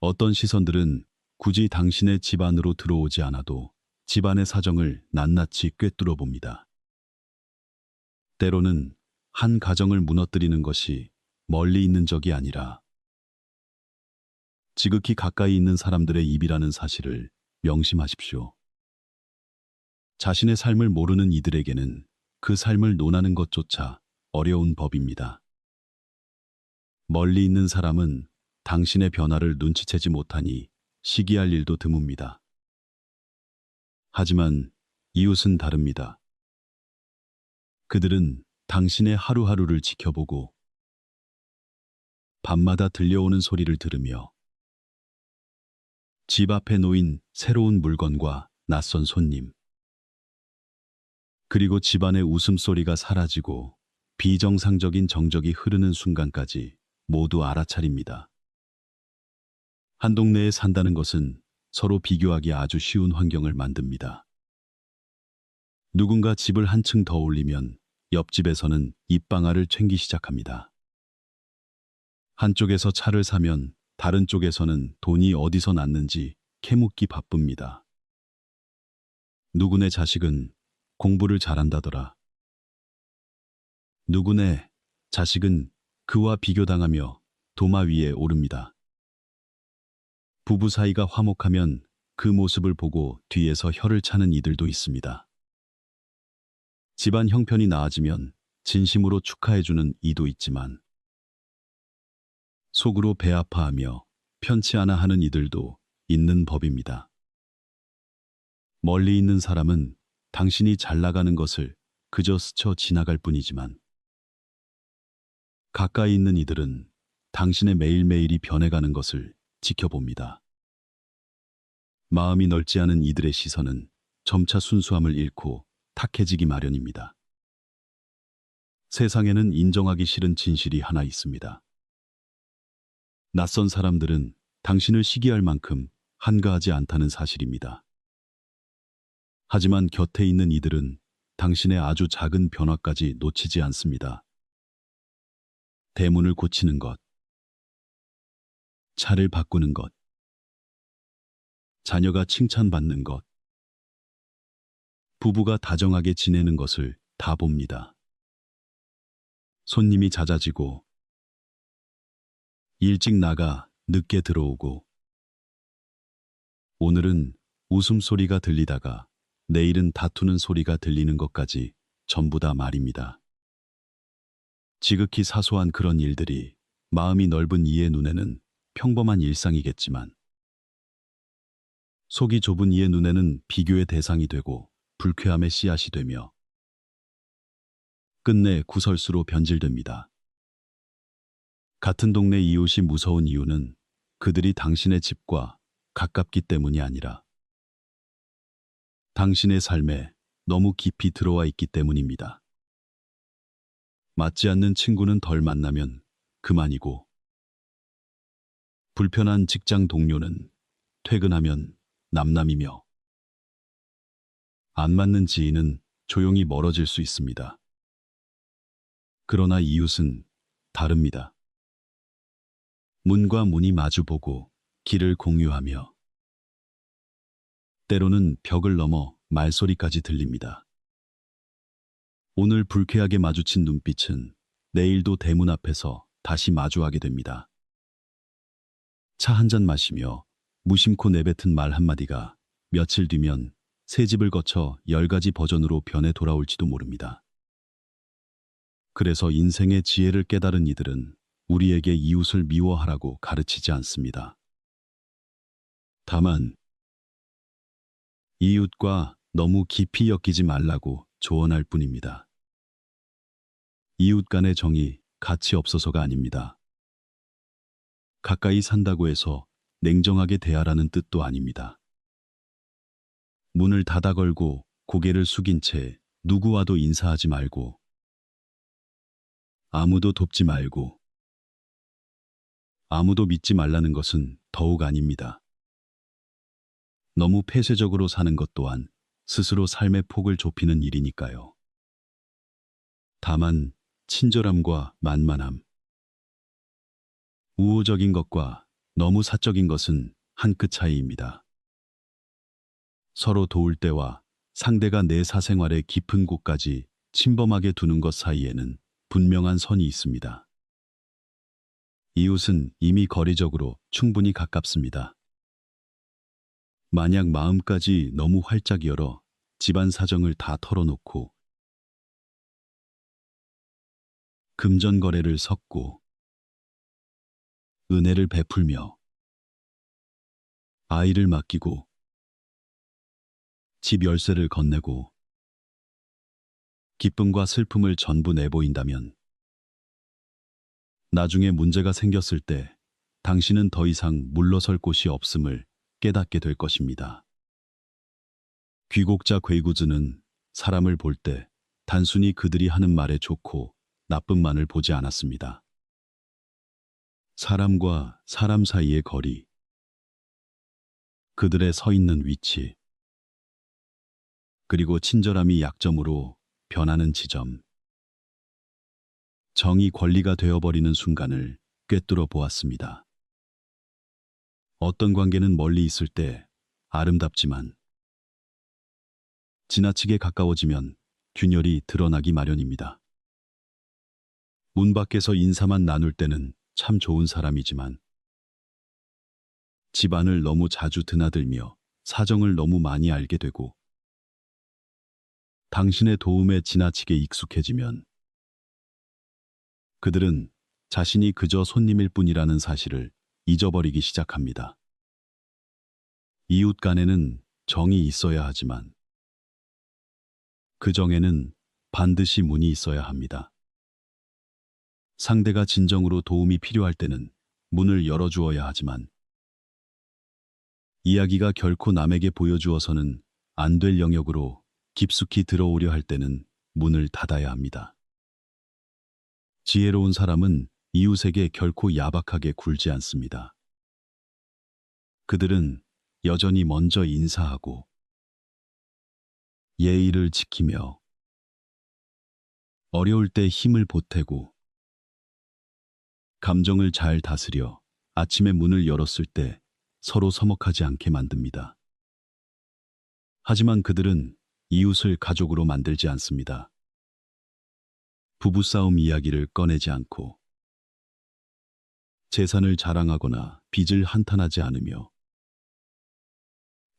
어떤 시선들은 굳이 당신의 집 안으로 들어오지 않아도 집안의 사정을 낱낱이 꿰뚫어 봅니다. 때로는 한 가정을 무너뜨리는 것이 멀리 있는 적이 아니라 지극히 가까이 있는 사람들의 입이라는 사실을 명심하십시오. 자신의 삶을 모르는 이들에게는 그 삶을 논하는 것조차 어려운 법입니다. 멀리 있는 사람은 당신의 변화를 눈치채지 못하니 시기할 일도 드뭅니다. 하지만 이웃은 다릅니다. 그들은 당신의 하루하루를 지켜보고 밤마다 들려오는 소리를 들으며 집 앞에 놓인 새로운 물건과 낯선 손님, 그리고 집안의 웃음소리가 사라지고 비정상적인 정적이 흐르는 순간까지 모두 알아차립니다. 한 동네에 산다는 것은 서로 비교하기 아주 쉬운 환경을 만듭니다. 누군가 집을 한층 더 올리면 옆집에서는 입방아를 챙기 시작합니다. 한쪽에서 차를 사면 다른 쪽에서는 돈이 어디서 났는지 캐묻기 바쁩니다. 누구네 자식은 공부를 잘한다더라. 누구네 자식은 그와 비교당하며 도마 위에 오릅니다. 부부 사이가 화목하면 그 모습을 보고 뒤에서 혀를 차는 이들도 있습니다. 집안 형편이 나아지면 진심으로 축하해주는 이도 있지만 속으로 배 아파하며 편치 않아 하는 이들도 있는 법입니다. 멀리 있는 사람은 당신이 잘 나가는 것을 그저 스쳐 지나갈 뿐이지만 가까이 있는 이들은 당신의 매일매일이 변해가는 것을 지켜봅니다. 마음이 넓지 않은 이들의 시선은 점차 순수함을 잃고 탁해지기 마련입니다. 세상에는 인정하기 싫은 진실이 하나 있습니다. 낯선 사람들은 당신을 시기할 만큼 한가하지 않다는 사실입니다. 하지만 곁에 있는 이들은 당신의 아주 작은 변화까지 놓치지 않습니다. 대문을 고치는 것, 차를 바꾸는 것, 자녀가 칭찬받는 것, 부부가 다정하게 지내는 것을 다 봅니다. 손님이 잦아지고 일찍 나가 늦게 들어오고 오늘은 웃음소리가 들리다가 내일은 다투는 소리가 들리는 것까지 전부 다 말입니다. 지극히 사소한 그런 일들이 마음이 넓은 이의 눈에는 평범한 일상이겠지만 속이 좁은 이의 눈에는 비교의 대상이 되고 불쾌함의 씨앗이 되며 끝내 구설수로 변질됩니다. 같은 동네 이웃이 무서운 이유는 그들이 당신의 집과 가깝기 때문이 아니라 당신의 삶에 너무 깊이 들어와 있기 때문입니다. 맞지 않는 친구는 덜 만나면 그만이고 불편한 직장 동료는 퇴근하면 남남이며 안 맞는 지인은 조용히 멀어질 수 있습니다. 그러나 이웃은 다릅니다. 문과 문이 마주보고 길을 공유하며 때로는 벽을 넘어 말소리까지 들립니다. 오늘 불쾌하게 마주친 눈빛은 내일도 대문 앞에서 다시 마주하게 됩니다. 차 한 잔 마시며 무심코 내뱉은 말 한마디가 며칠 뒤면 새 집을 거쳐 10가지 버전으로 변해 돌아올지도 모릅니다. 그래서 인생의 지혜를 깨달은 이들은 우리에게 이웃을 미워하라고 가르치지 않습니다. 다만 이웃과 너무 깊이 엮이지 말라고 조언할 뿐입니다. 이웃 간의 정이 가치 없어서가 아닙니다. 가까이 산다고 해서 냉정하게 대하라는 뜻도 아닙니다. 문을 닫아 걸고 고개를 숙인 채 누구와도 인사하지 말고 아무도 돕지 말고 아무도 믿지 말라는 것은 더욱 아닙니다. 너무 폐쇄적으로 사는 것 또한 스스로 삶의 폭을 좁히는 일이니까요. 다만 친절함과 만만함, 우호적인 것과 너무 사적인 것은 한 끗 차이입니다. 서로 도울 때와 상대가 내 사생활의 깊은 곳까지 침범하게 두는 것 사이에는 분명한 선이 있습니다. 이웃은 이미 거리적으로 충분히 가깝습니다. 만약 마음까지 너무 활짝 열어 집안 사정을 다 털어놓고 금전거래를 섞고 은혜를 베풀며 아이를 맡기고 집 열쇠를 건네고 기쁨과 슬픔을 전부 내보인다면 나중에 문제가 생겼을 때 당신은 더 이상 물러설 곳이 없음을 깨닫게 될 것입니다. 귀곡자 괴구즈는 사람을 볼 때 단순히 그들이 하는 말에 좋고 나쁨만을 보지 않았습니다. 사람과 사람 사이의 거리, 그들의 서 있는 위치, 그리고 친절함이 약점으로 변하는 지점, 정이 권리가 되어버리는 순간을 꿰뚫어 보았습니다. 어떤 관계는 멀리 있을 때 아름답지만 지나치게 가까워지면 균열이 드러나기 마련입니다. 문 밖에서 인사만 나눌 때는 참 좋은 사람이지만 집안을 너무 자주 드나들며 사정을 너무 많이 알게 되고 당신의 도움에 지나치게 익숙해지면 그들은 자신이 그저 손님일 뿐이라는 사실을 잊어버리기 시작합니다. 이웃 간에는 정이 있어야 하지만 그 정에는 반드시 문이 있어야 합니다. 상대가 진정으로 도움이 필요할 때는 문을 열어주어야 하지만 이야기가 결코 남에게 보여주어서는 안 될 영역으로 깊숙이 들어오려 할 때는 문을 닫아야 합니다. 지혜로운 사람은 이웃에게 결코 야박하게 굴지 않습니다. 그들은 여전히 먼저 인사하고 예의를 지키며 어려울 때 힘을 보태고 감정을 잘 다스려 아침에 문을 열었을 때 서로 서먹하지 않게 만듭니다. 하지만 그들은 이웃을 가족으로 만들지 않습니다. 부부싸움 이야기를 꺼내지 않고 재산을 자랑하거나 빚을 한탄하지 않으며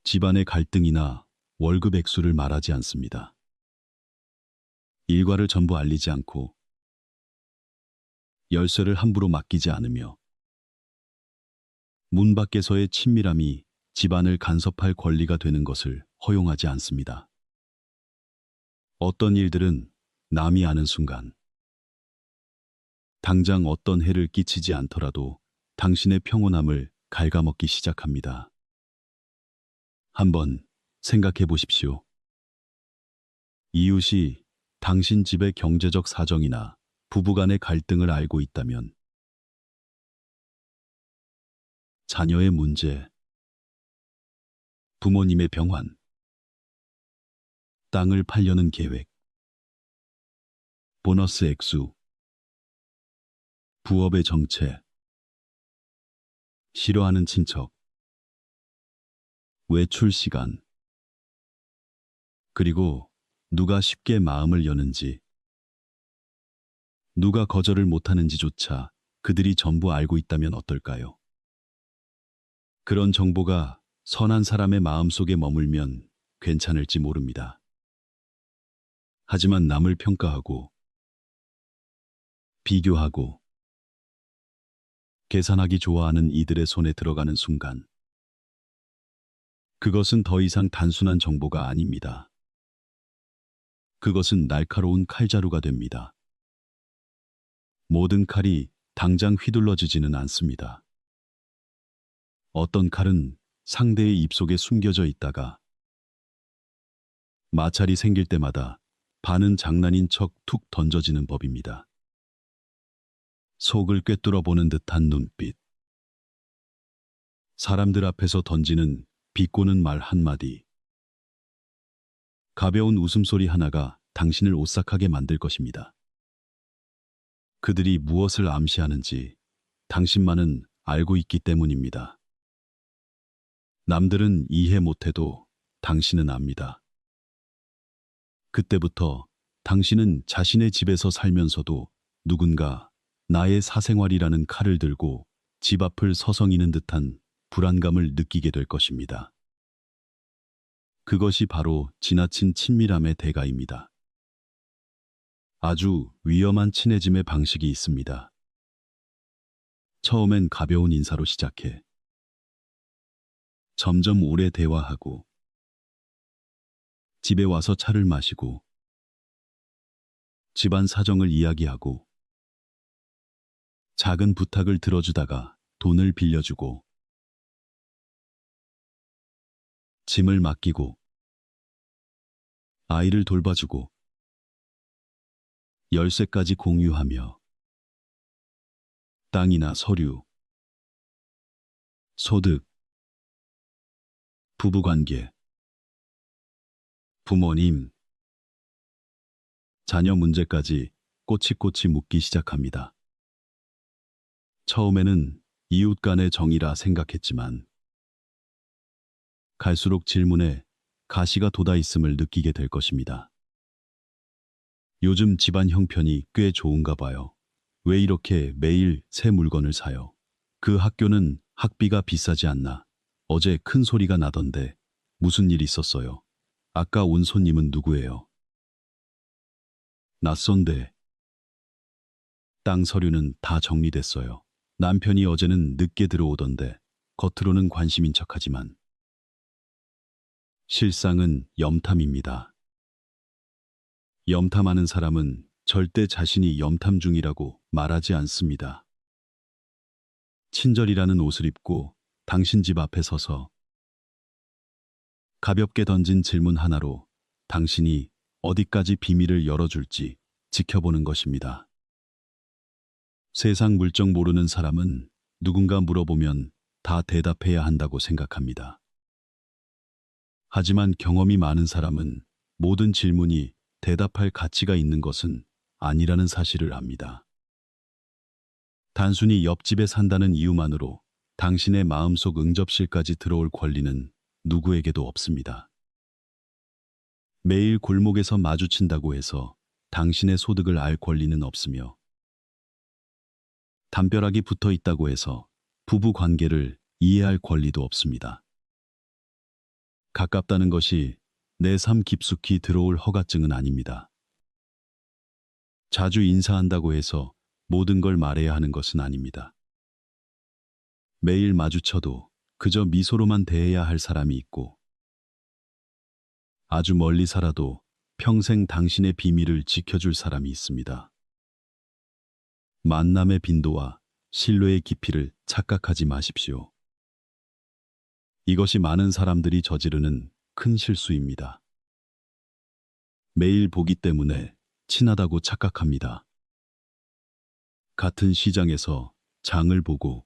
집안의 갈등이나 월급 액수를 말하지 않습니다. 일과를 전부 알리지 않고 열쇠를 함부로 맡기지 않으며 문 밖에서의 친밀함이 집안을 간섭할 권리가 되는 것을 허용하지 않습니다. 어떤 일들은 남이 아는 순간 당장 어떤 해를 끼치지 않더라도 당신의 평온함을 갉아먹기 시작합니다. 한번 생각해 보십시오. 이웃이 당신 집의 경제적 사정이나 부부간의 갈등을 알고 있다면 자녀의 문제, 부모님의 병환, 땅을 팔려는 계획, 보너스 액수, 부업의 정체, 싫어하는 친척, 외출 시간, 그리고 누가 쉽게 마음을 여는지, 누가 거절을 못하는지조차 그들이 전부 알고 있다면 어떨까요? 그런 정보가 선한 사람의 마음속에 머물면 괜찮을지 모릅니다. 하지만 남을 평가하고, 비교하고, 계산하기 좋아하는 이들의 손에 들어가는 순간, 그것은 더 이상 단순한 정보가 아닙니다. 그것은 날카로운 칼자루가 됩니다. 모든 칼이 당장 휘둘러지지는 않습니다. 어떤 칼은 상대의 입속에 숨겨져 있다가 마찰이 생길 때마다 반은 장난인 척 툭 던져지는 법입니다. 속을 꿰뚫어 보는 듯한 눈빛. 사람들 앞에서 던지는 비꼬는 말 한마디. 가벼운 웃음소리 하나가 당신을 오싹하게 만들 것입니다. 그들이 무엇을 암시하는지 당신만은 알고 있기 때문입니다. 남들은 이해 못해도 당신은 압니다. 그때부터 당신은 자신의 집에서 살면서도 누군가 나의 사생활이라는 칼을 들고 집 앞을 서성이는 듯한 불안감을 느끼게 될 것입니다. 그것이 바로 지나친 친밀함의 대가입니다. 아주 위험한 친해짐의 방식이 있습니다. 처음엔 가벼운 인사로 시작해 점점 오래 대화하고 집에 와서 차를 마시고 집안 사정을 이야기하고 작은 부탁을 들어주다가 돈을 빌려주고 짐을 맡기고 아이를 돌봐주고 열쇠까지 공유하며 땅이나 서류, 소득, 부부관계, 부모님, 자녀 문제까지 꼬치꼬치 묻기 시작합니다. 처음에는 이웃 간의 정이라 생각했지만 갈수록 질문에 가시가 돋아 있음을 느끼게 될 것입니다. 요즘 집안 형편이 꽤 좋은가 봐요. 왜 이렇게 매일 새 물건을 사요? 그 학교는 학비가 비싸지 않나? 어제 큰 소리가 나던데 무슨 일 있었어요? 아까 온 손님은 누구예요? 낯선데. 땅 서류는 다 정리됐어요. 남편이 어제는 늦게 들어오던데 겉으로는 관심인 척하지만 실상은 염탐입니다. 염탐하는 사람은 절대 자신이 염탐 중이라고 말하지 않습니다. 친절이라는 옷을 입고 당신 집 앞에 서서 가볍게 던진 질문 하나로 당신이 어디까지 비밀을 열어줄지 지켜보는 것입니다. 세상 물정 모르는 사람은 누군가 물어보면 다 대답해야 한다고 생각합니다. 하지만 경험이 많은 사람은 모든 질문이 대답할 가치가 있는 것은 아니라는 사실을 압니다. 단순히 옆집에 산다는 이유만으로 당신의 마음속 응접실까지 들어올 권리는 누구에게도 없습니다. 매일 골목에서 마주친다고 해서 당신의 소득을 알 권리는 없으며 담벼락이 붙어 있다고 해서 부부 관계를 이해할 권리도 없습니다. 가깝다는 것이 내 삶 깊숙이 들어올 허가증은 아닙니다. 자주 인사한다고 해서 모든 걸 말해야 하는 것은 아닙니다. 매일 마주쳐도 그저 미소로만 대해야 할 사람이 있고 아주 멀리 살아도 평생 당신의 비밀을 지켜줄 사람이 있습니다. 만남의 빈도와 신뢰의 깊이를 착각하지 마십시오. 이것이 많은 사람들이 저지르는 큰 실수입니다. 매일 보기 때문에 친하다고 착각합니다. 같은 시장에서 장을 보고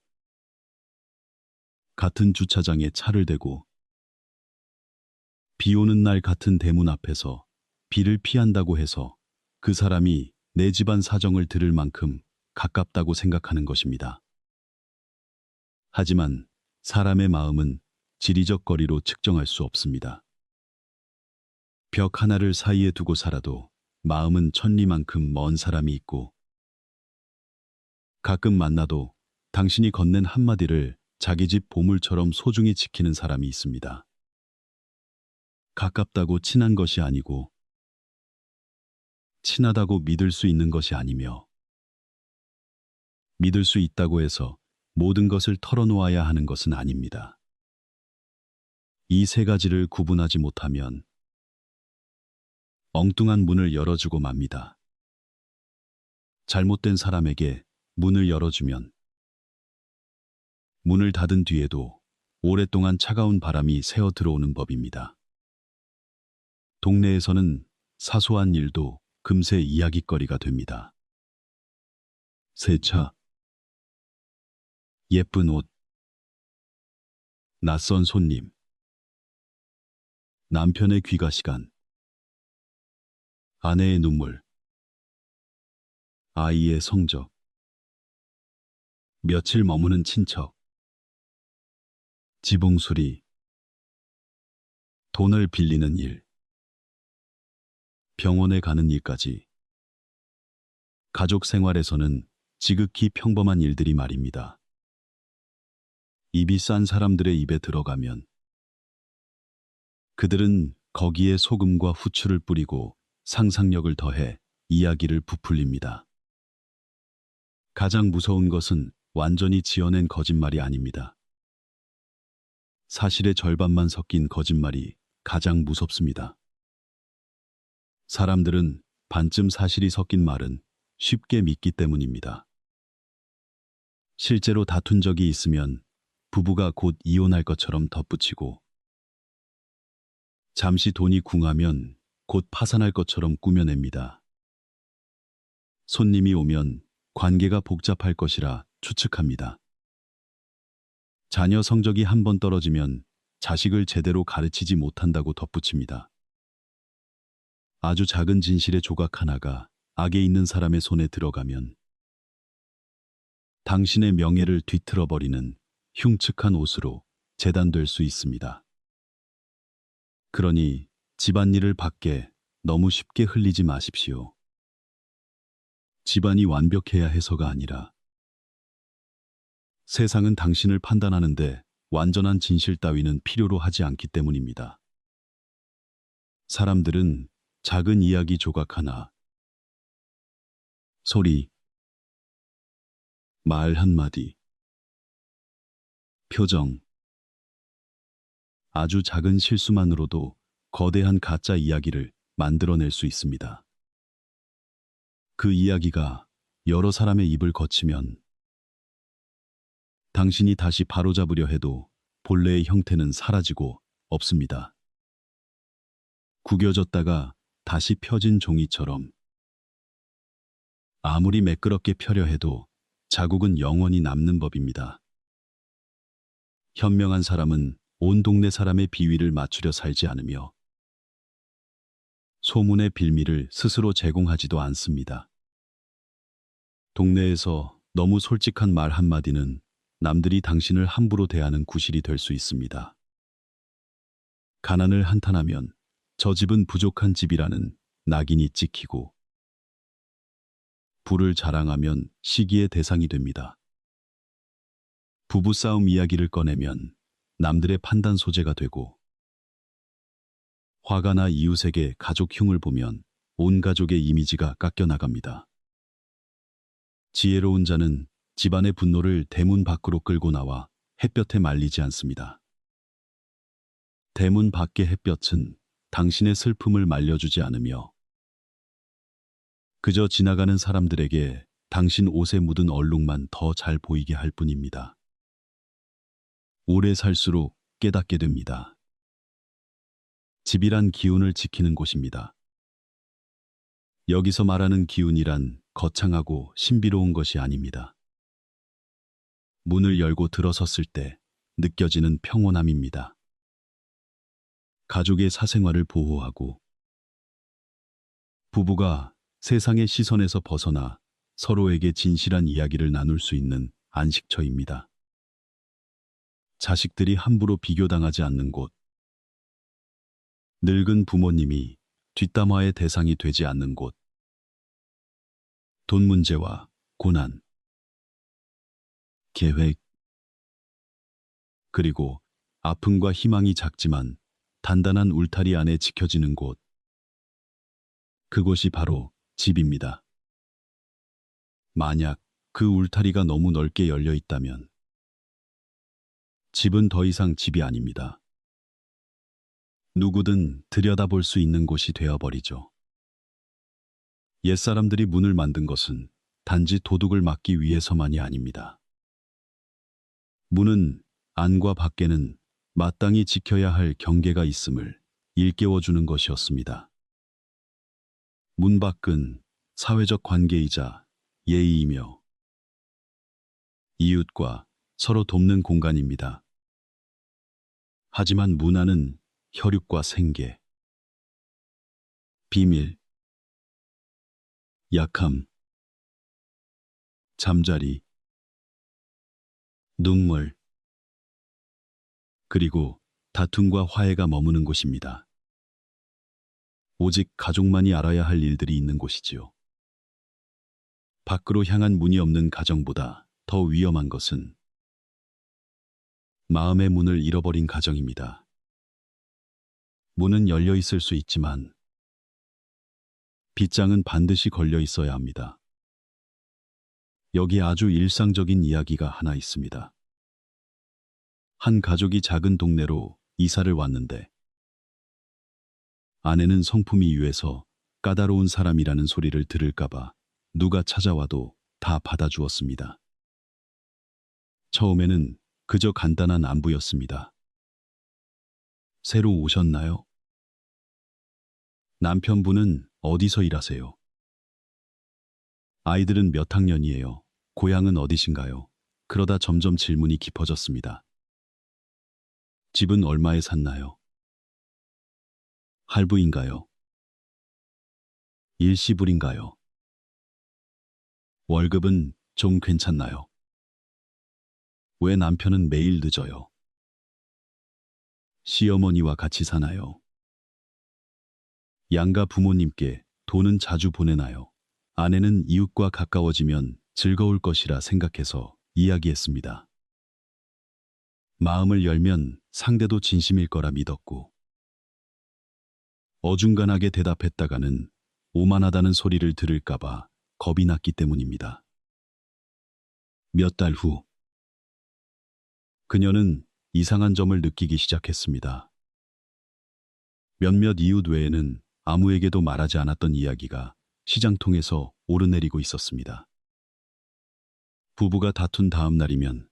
같은 주차장에 차를 대고 비 오는 날 같은 대문 앞에서 비를 피한다고 해서 그 사람이 내 집안 사정을 들을 만큼 가깝다고 생각하는 것입니다. 하지만 사람의 마음은 지리적 거리로 측정할 수 없습니다. 벽 하나를 사이에 두고 살아도 마음은 천리만큼 먼 사람이 있고 가끔 만나도 당신이 건넨 한마디를 자기 집 보물처럼 소중히 지키는 사람이 있습니다. 가깝다고 친한 것이 아니고 친하다고 믿을 수 있는 것이 아니며 믿을 수 있다고 해서 모든 것을 털어놓아야 하는 것은 아닙니다. 이 세 가지를 구분하지 못하면 엉뚱한 문을 열어주고 맙니다. 잘못된 사람에게 문을 열어주면 문을 닫은 뒤에도 오랫동안 차가운 바람이 새어 들어오는 법입니다. 동네에서는 사소한 일도 금세 이야깃거리가 됩니다. 새 차, 예쁜 옷, 낯선 손님, 남편의 귀가 시간, 아내의 눈물, 아이의 성적. 며칠 머무는 친척, 지붕 수리, 돈을 빌리는 일, 병원에 가는 일까지 가족 생활에서는 지극히 평범한 일들이 말입니다. 입이 싼 사람들의 입에 들어가면 그들은 거기에 소금과 후추를 뿌리고 상상력을 더해 이야기를 부풀립니다. 가장 무서운 것은 완전히 지어낸 거짓말이 아닙니다. 사실의 절반만 섞인 거짓말이 가장 무섭습니다. 사람들은 반쯤 사실이 섞인 말은 쉽게 믿기 때문입니다. 실제로 다툰 적이 있으면 부부가 곧 이혼할 것처럼 덧붙이고, 잠시 돈이 궁하면 곧 파산할 것처럼 꾸며냅니다. 손님이 오면 관계가 복잡할 것이라 추측합니다. 자녀 성적이 한 번 떨어지면 자식을 제대로 가르치지 못한다고 덧붙입니다. 아주 작은 진실의 조각 하나가 악에 있는 사람의 손에 들어가면 당신의 명예를 뒤틀어버리는 흉측한 옷으로 재단될 수 있습니다. 그러니 집안일을 밖에 너무 쉽게 흘리지 마십시오. 집안이 완벽해야 해서가 아니라 세상은 당신을 판단하는데 완전한 진실 따위는 필요로 하지 않기 때문입니다. 사람들은 작은 이야기 조각 하나, 소리, 말 한마디, 표정, 아주 작은 실수만으로도 거대한 가짜 이야기를 만들어낼 수 있습니다. 그 이야기가 여러 사람의 입을 거치면 당신이 다시 바로잡으려 해도 본래의 형태는 사라지고 없습니다. 구겨졌다가 다시 펴진 종이처럼 아무리 매끄럽게 펴려 해도 자국은 영원히 남는 법입니다. 현명한 사람은 온 동네 사람의 비위를 맞추려 살지 않으며 소문의 빌미를 스스로 제공하지도 않습니다. 동네에서 너무 솔직한 말 한마디는 남들이 당신을 함부로 대하는 구실이 될 수 있습니다. 가난을 한탄하면 저 집은 부족한 집이라는 낙인이 찍히고, 부를 자랑하면 시기의 대상이 됩니다. 부부싸움 이야기를 꺼내면 남들의 판단 소재가 되고, 화가 나 이웃에게 가족 흉을 보면 온 가족의 이미지가 깎여나갑니다. 지혜로운 자는 집안의 분노를 대문 밖으로 끌고 나와 햇볕에 말리지 않습니다. 대문 밖의 햇볕은 당신의 슬픔을 말려주지 않으며 그저 지나가는 사람들에게 당신 옷에 묻은 얼룩만 더 잘 보이게 할 뿐입니다. 오래 살수록 깨닫게 됩니다. 집이란 기운을 지키는 곳입니다. 여기서 말하는 기운이란 거창하고 신비로운 것이 아닙니다. 문을 열고 들어섰을 때 느껴지는 평온함입니다. 가족의 사생활을 보호하고 부부가 세상의 시선에서 벗어나 서로에게 진실한 이야기를 나눌 수 있는 안식처입니다. 자식들이 함부로 비교당하지 않는 곳, 늙은 부모님이 뒷담화의 대상이 되지 않는 곳, 돈 문제와 고난, 계획, 그리고 아픔과 희망이 작지만 단단한 울타리 안에 지켜지는 곳, 그곳이 바로 집입니다. 만약 그 울타리가 너무 넓게 열려 있다면 집은 더 이상 집이 아닙니다. 누구든 들여다볼 수 있는 곳이 되어버리죠. 옛사람들이 문을 만든 것은 단지 도둑을 막기 위해서만이 아닙니다. 문은 안과 밖에는 마땅히 지켜야 할 경계가 있음을 일깨워주는 것이었습니다. 문 밖은 사회적 관계이자 예의이며 이웃과 서로 돕는 공간입니다. 하지만 문 안은 혈육과 생계, 비밀, 약함, 잠자리, 눈물, 그리고 다툼과 화해가 머무는 곳입니다. 오직 가족만이 알아야 할 일들이 있는 곳이지요. 밖으로 향한 문이 없는 가정보다 더 위험한 것은 마음의 문을 잃어버린 가정입니다. 문은 열려 있을 수 있지만 빗장은 반드시 걸려 있어야 합니다. 여기 아주 일상적인 이야기가 하나 있습니다. 한 가족이 작은 동네로 이사를 왔는데 아내는 성품이 유해서 까다로운 사람이라는 소리를 들을까봐 누가 찾아와도 다 받아주었습니다. 처음에는 그저 간단한 안부였습니다. 새로 오셨나요? 남편분은 어디서 일하세요? 아이들은 몇 학년이에요? 고향은 어디신가요? 그러다 점점 질문이 깊어졌습니다. 집은 얼마에 샀나요? 할부인가요? 일시불인가요? 월급은 좀 괜찮나요? 왜 남편은 매일 늦어요? 시어머니와 같이 사나요? 양가 부모님께 돈은 자주 보내나요? 아내는 이웃과 가까워지면 즐거울 것이라 생각해서 이야기했습니다. 마음을 열면 상대도 진심일 거라 믿었고, 어중간하게 대답했다가는 오만하다는 소리를 들을까봐 겁이 났기 때문입니다. 몇 달 후, 그녀는 이상한 점을 느끼기 시작했습니다. 몇몇 이웃 외에는 아무에게도 말하지 않았던 이야기가 시장통에서 오르내리고 있었습니다. 부부가 다툰 다음 날이면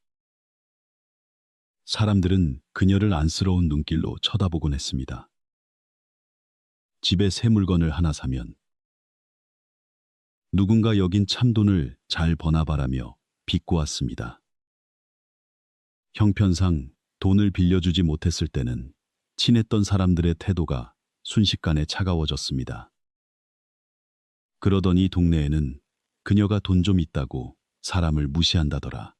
사람들은 그녀를 안쓰러운 눈길로 쳐다보곤 했습니다. 집에 새 물건을 하나 사면 누군가 여긴 참돈을 잘 버나봐라며 비꼬았습니다. 형편상 돈을 빌려주지 못했을 때는 친했던 사람들의 태도가 순식간에 차가워졌습니다. 그러더니 동네에는 그녀가 돈 좀 있다고 사람을 무시한다더라,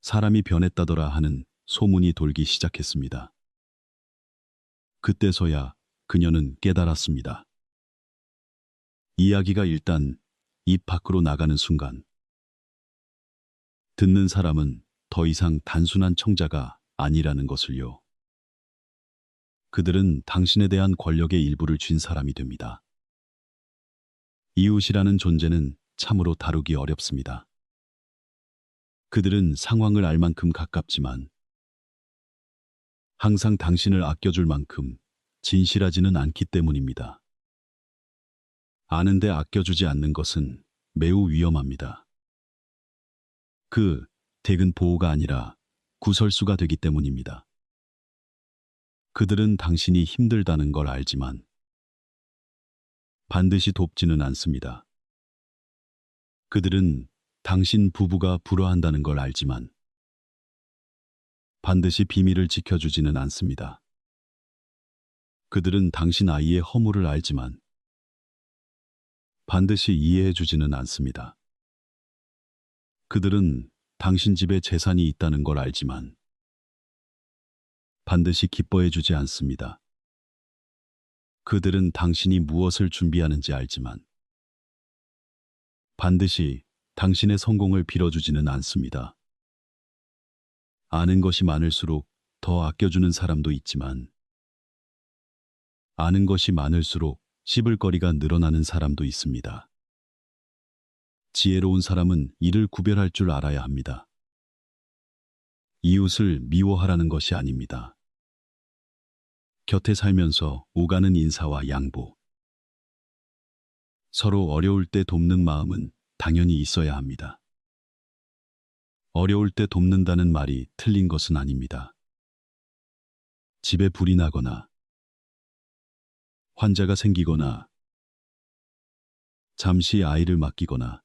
사람이 변했다더라 하는 소문이 돌기 시작했습니다. 그때서야 그녀는 깨달았습니다. 이야기가 일단 입 밖으로 나가는 순간 듣는 사람은 더 이상 단순한 청자가 아니라는 것을요. 그들은 당신에 대한 권력의 일부를 쥔 사람이 됩니다. 이웃이라는 존재는 참으로 다루기 어렵습니다. 그들은 상황을 알 만큼 가깝지만 항상 당신을 아껴줄 만큼 진실하지는 않기 때문입니다. 아는데 아껴주지 않는 것은 매우 위험합니다. 그 댁은 보호가 아니라 구설수가 되기 때문입니다. 그들은 당신이 힘들다는 걸 알지만 반드시 돕지는 않습니다. 그들은 당신 부부가 불화한다는 걸 알지만 반드시 비밀을 지켜주지는 않습니다. 그들은 당신 아이의 허물을 알지만 반드시 이해해주지는 않습니다. 그들은 당신 집에 재산이 있다는 걸 알지만 반드시 기뻐해주지 않습니다. 그들은 당신이 무엇을 준비하는지 알지만 반드시 당신의 성공을 빌어주지는 않습니다. 아는 것이 많을수록 더 아껴주는 사람도 있지만 아는 것이 많을수록 씹을 거리가 늘어나는 사람도 있습니다. 지혜로운 사람은 이를 구별할 줄 알아야 합니다. 이웃을 미워하라는 것이 아닙니다. 곁에 살면서 오가는 인사와 양보, 서로 어려울 때 돕는 마음은 당연히 있어야 합니다. 어려울 때 돕는다는 말이 틀린 것은 아닙니다. 집에 불이 나거나 환자가 생기거나 잠시 아이를 맡기거나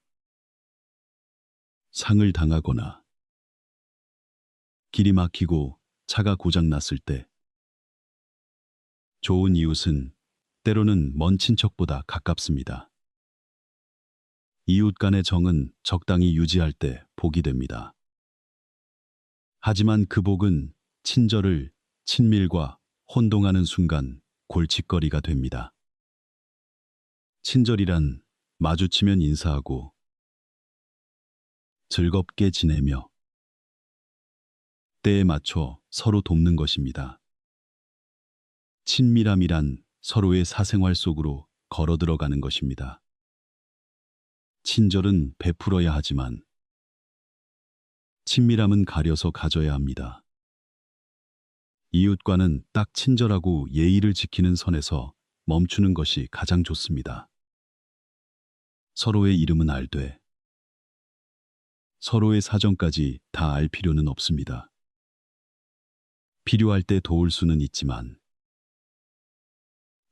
상을 당하거나 길이 막히고 차가 고장 났을 때 좋은 이웃은 때로는 먼 친척보다 가깝습니다. 이웃 간의 정은 적당히 유지할 때 복이 됩니다. 하지만 그 복은 친절을 친밀과 혼동하는 순간 골칫거리가 됩니다. 친절이란 마주치면 인사하고 즐겁게 지내며 때에 맞춰 서로 돕는 것입니다. 친밀함이란 서로의 사생활 속으로 걸어 들어가는 것입니다. 친절은 베풀어야 하지만 친밀함은 가려서 가져야 합니다. 이웃과는 딱 친절하고 예의를 지키는 선에서 멈추는 것이 가장 좋습니다. 서로의 이름은 알되 서로의 사정까지 다 알 필요는 없습니다. 필요할 때 도울 수는 있지만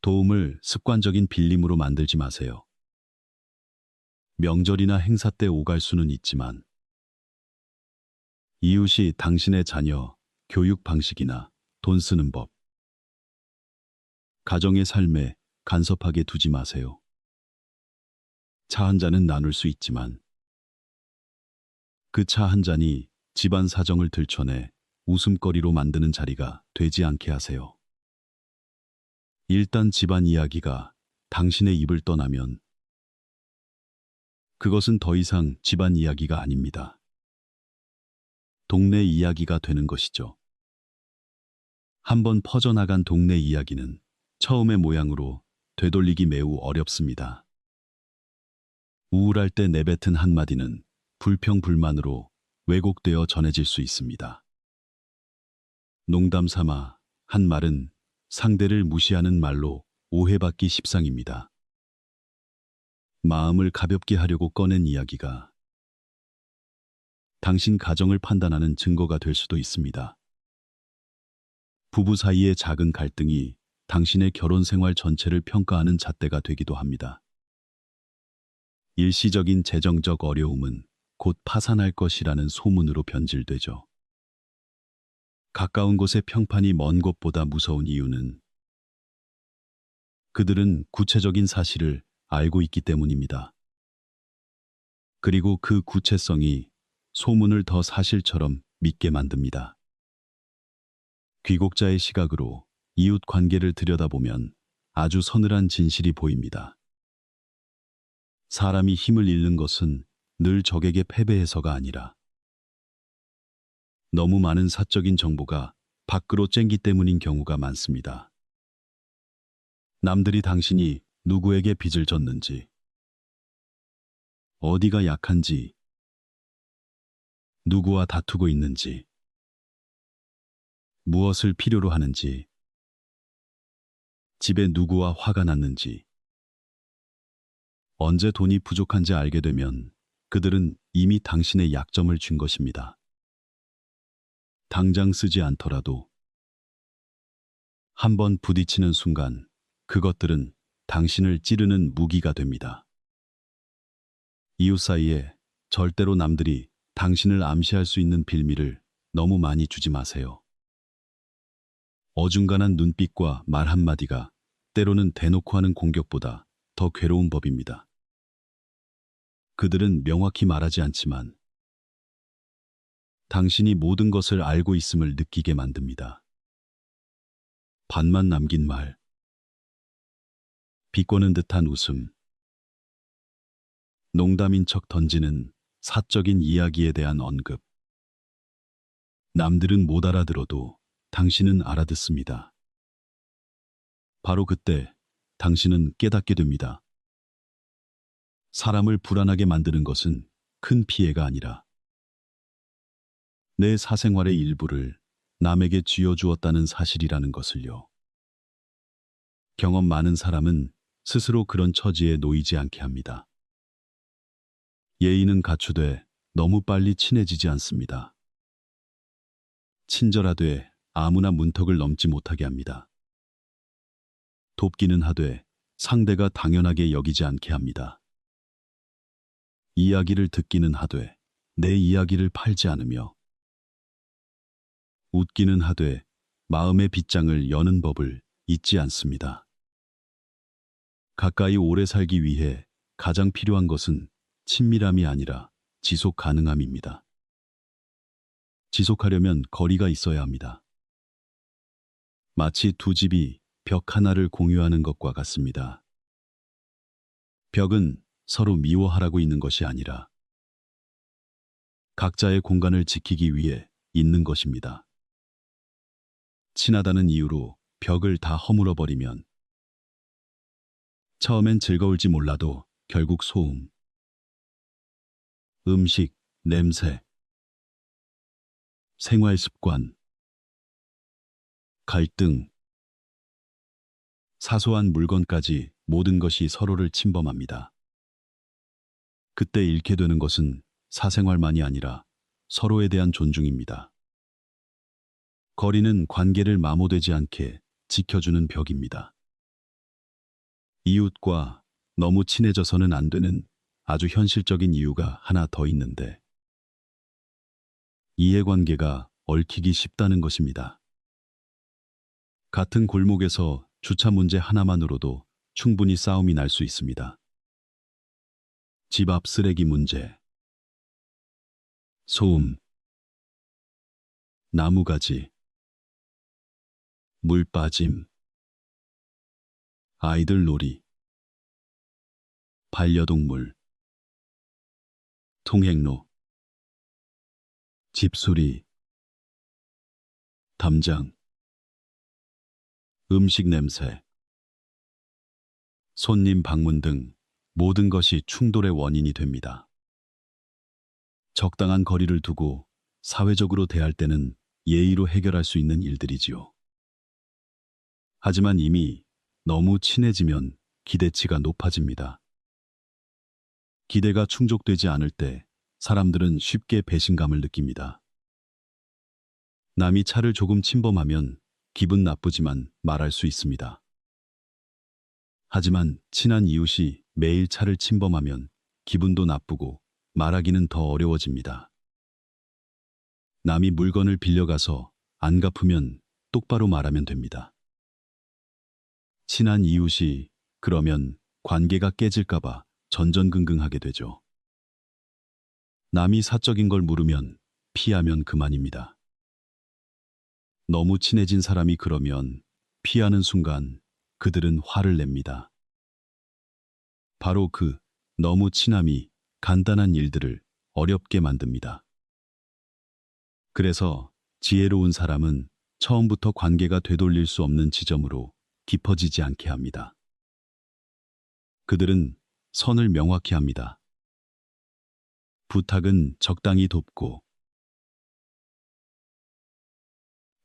도움을 습관적인 빌림으로 만들지 마세요. 명절이나 행사 때 오갈 수는 있지만 이웃이 당신의 자녀, 교육 방식이나 돈 쓰는 법, 가정의 삶에 간섭하게 두지 마세요. 차 한 잔은 나눌 수 있지만 그 차 한 잔이 집안 사정을 들춰내 웃음거리로 만드는 자리가 되지 않게 하세요. 일단 집안 이야기가 당신의 입을 떠나면 그것은 더 이상 집안 이야기가 아닙니다. 동네 이야기가 되는 것이죠. 한번 퍼져나간 동네 이야기는 처음의 모양으로 되돌리기 매우 어렵습니다. 우울할 때 내뱉은 한마디는 불평불만으로 왜곡되어 전해질 수 있습니다. 농담 삼아 한 말은 상대를 무시하는 말로 오해받기 십상입니다. 마음을 가볍게 하려고 꺼낸 이야기가 당신 가정을 판단하는 증거가 될 수도 있습니다. 부부 사이의 작은 갈등이 당신의 결혼 생활 전체를 평가하는 잣대가 되기도 합니다. 일시적인 재정적 어려움은 곧 파산할 것이라는 소문으로 변질되죠. 가까운 곳의 평판이 먼 곳보다 무서운 이유는 그들은 구체적인 사실을 알고 있기 때문입니다. 그리고 그 구체성이 소문을 더 사실처럼 믿게 만듭니다. 귀국자의 시각으로 이웃 관계를 들여다보면 아주 서늘한 진실이 보입니다. 사람이 힘을 잃는 것은 늘 적에게 패배해서가 아니라 너무 많은 사적인 정보가 밖으로 쬐기 때문인 경우가 많습니다. 남들이 당신이 누구에게 빚을 졌는지, 어디가 약한지, 누구와 다투고 있는지, 무엇을 필요로 하는지, 집에 누구와 화가 났는지, 언제 돈이 부족한지 알게 되면 그들은 이미 당신의 약점을 쥔 것입니다. 당장 쓰지 않더라도 한번 부딪히는 순간 그것들은 당신을 찌르는 무기가 됩니다. 이웃 사이에 절대로 남들이 당신을 암시할 수 있는 빌미를 너무 많이 주지 마세요. 어중간한 눈빛과 말 한마디가 때로는 대놓고 하는 공격보다 더 괴로운 법입니다. 그들은 명확히 말하지 않지만 당신이 모든 것을 알고 있음을 느끼게 만듭니다. 반만 남긴 말, 비꼬는 듯한 웃음, 농담인 척 던지는 사적인 이야기에 대한 언급. 남들은 못 알아들어도 당신은 알아듣습니다. 바로 그때 당신은 깨닫게 됩니다. 사람을 불안하게 만드는 것은 큰 피해가 아니라 내 사생활의 일부를 남에게 쥐어주었다는 사실이라는 것을요. 경험 많은 사람은 스스로 그런 처지에 놓이지 않게 합니다. 예의는 갖추되 너무 빨리 친해지지 않습니다. 친절하되 아무나 문턱을 넘지 못하게 합니다. 돕기는 하되 상대가 당연하게 여기지 않게 합니다. 이야기를 듣기는 하되 내 이야기를 팔지 않으며 웃기는 하되 마음의 빗장을 여는 법을 잊지 않습니다. 가까이 오래 살기 위해 가장 필요한 것은 친밀함이 아니라 지속 가능함입니다. 지속하려면 거리가 있어야 합니다. 마치 두 집이 벽 하나를 공유하는 것과 같습니다. 벽은 서로 미워하라고 있는 것이 아니라 각자의 공간을 지키기 위해 있는 것입니다. 친하다는 이유로 벽을 다 허물어 버리면 처음엔 즐거울지 몰라도 결국 소음, 음식, 냄새, 생활 습관, 갈등, 사소한 물건까지 모든 것이 서로를 침범합니다. 그때 잃게 되는 것은 사생활만이 아니라 서로에 대한 존중입니다. 거리는 관계를 마모되지 않게 지켜주는 벽입니다. 이웃과 너무 친해져서는 안 되는 아주 현실적인 이유가 하나 더 있는데 이해관계가 얽히기 쉽다는 것입니다. 같은 골목에서 주차 문제 하나만으로도 충분히 싸움이 날 수 있습니다. 집 앞 쓰레기 문제, 소음, 나무가지, 물 빠짐, 아이들 놀이, 반려동물, 통행로, 집수리, 담장, 음식 냄새, 손님 방문 등 모든 것이 충돌의 원인이 됩니다. 적당한 거리를 두고 사회적으로 대할 때는 예의로 해결할 수 있는 일들이지요. 하지만 이미 너무 친해지면 기대치가 높아집니다. 기대가 충족되지 않을 때 사람들은 쉽게 배신감을 느낍니다. 남이 차를 조금 침범하면 기분 나쁘지만 말할 수 있습니다. 하지만 친한 이웃이 매일 차를 침범하면 기분도 나쁘고 말하기는 더 어려워집니다. 남이 물건을 빌려가서 안 갚으면 똑바로 말하면 됩니다. 친한 이웃이 그러면 관계가 깨질까봐 전전긍긍하게 되죠. 남이 사적인 걸 물으면 피하면 그만입니다. 너무 친해진 사람이 그러면 피하는 순간 그들은 화를 냅니다. 바로 그 너무 친함이 간단한 일들을 어렵게 만듭니다. 그래서 지혜로운 사람은 처음부터 관계가 되돌릴 수 없는 지점으로 깊어지지 않게 합니다. 그들은 선을 명확히 합니다. 부탁은 적당히 돕고,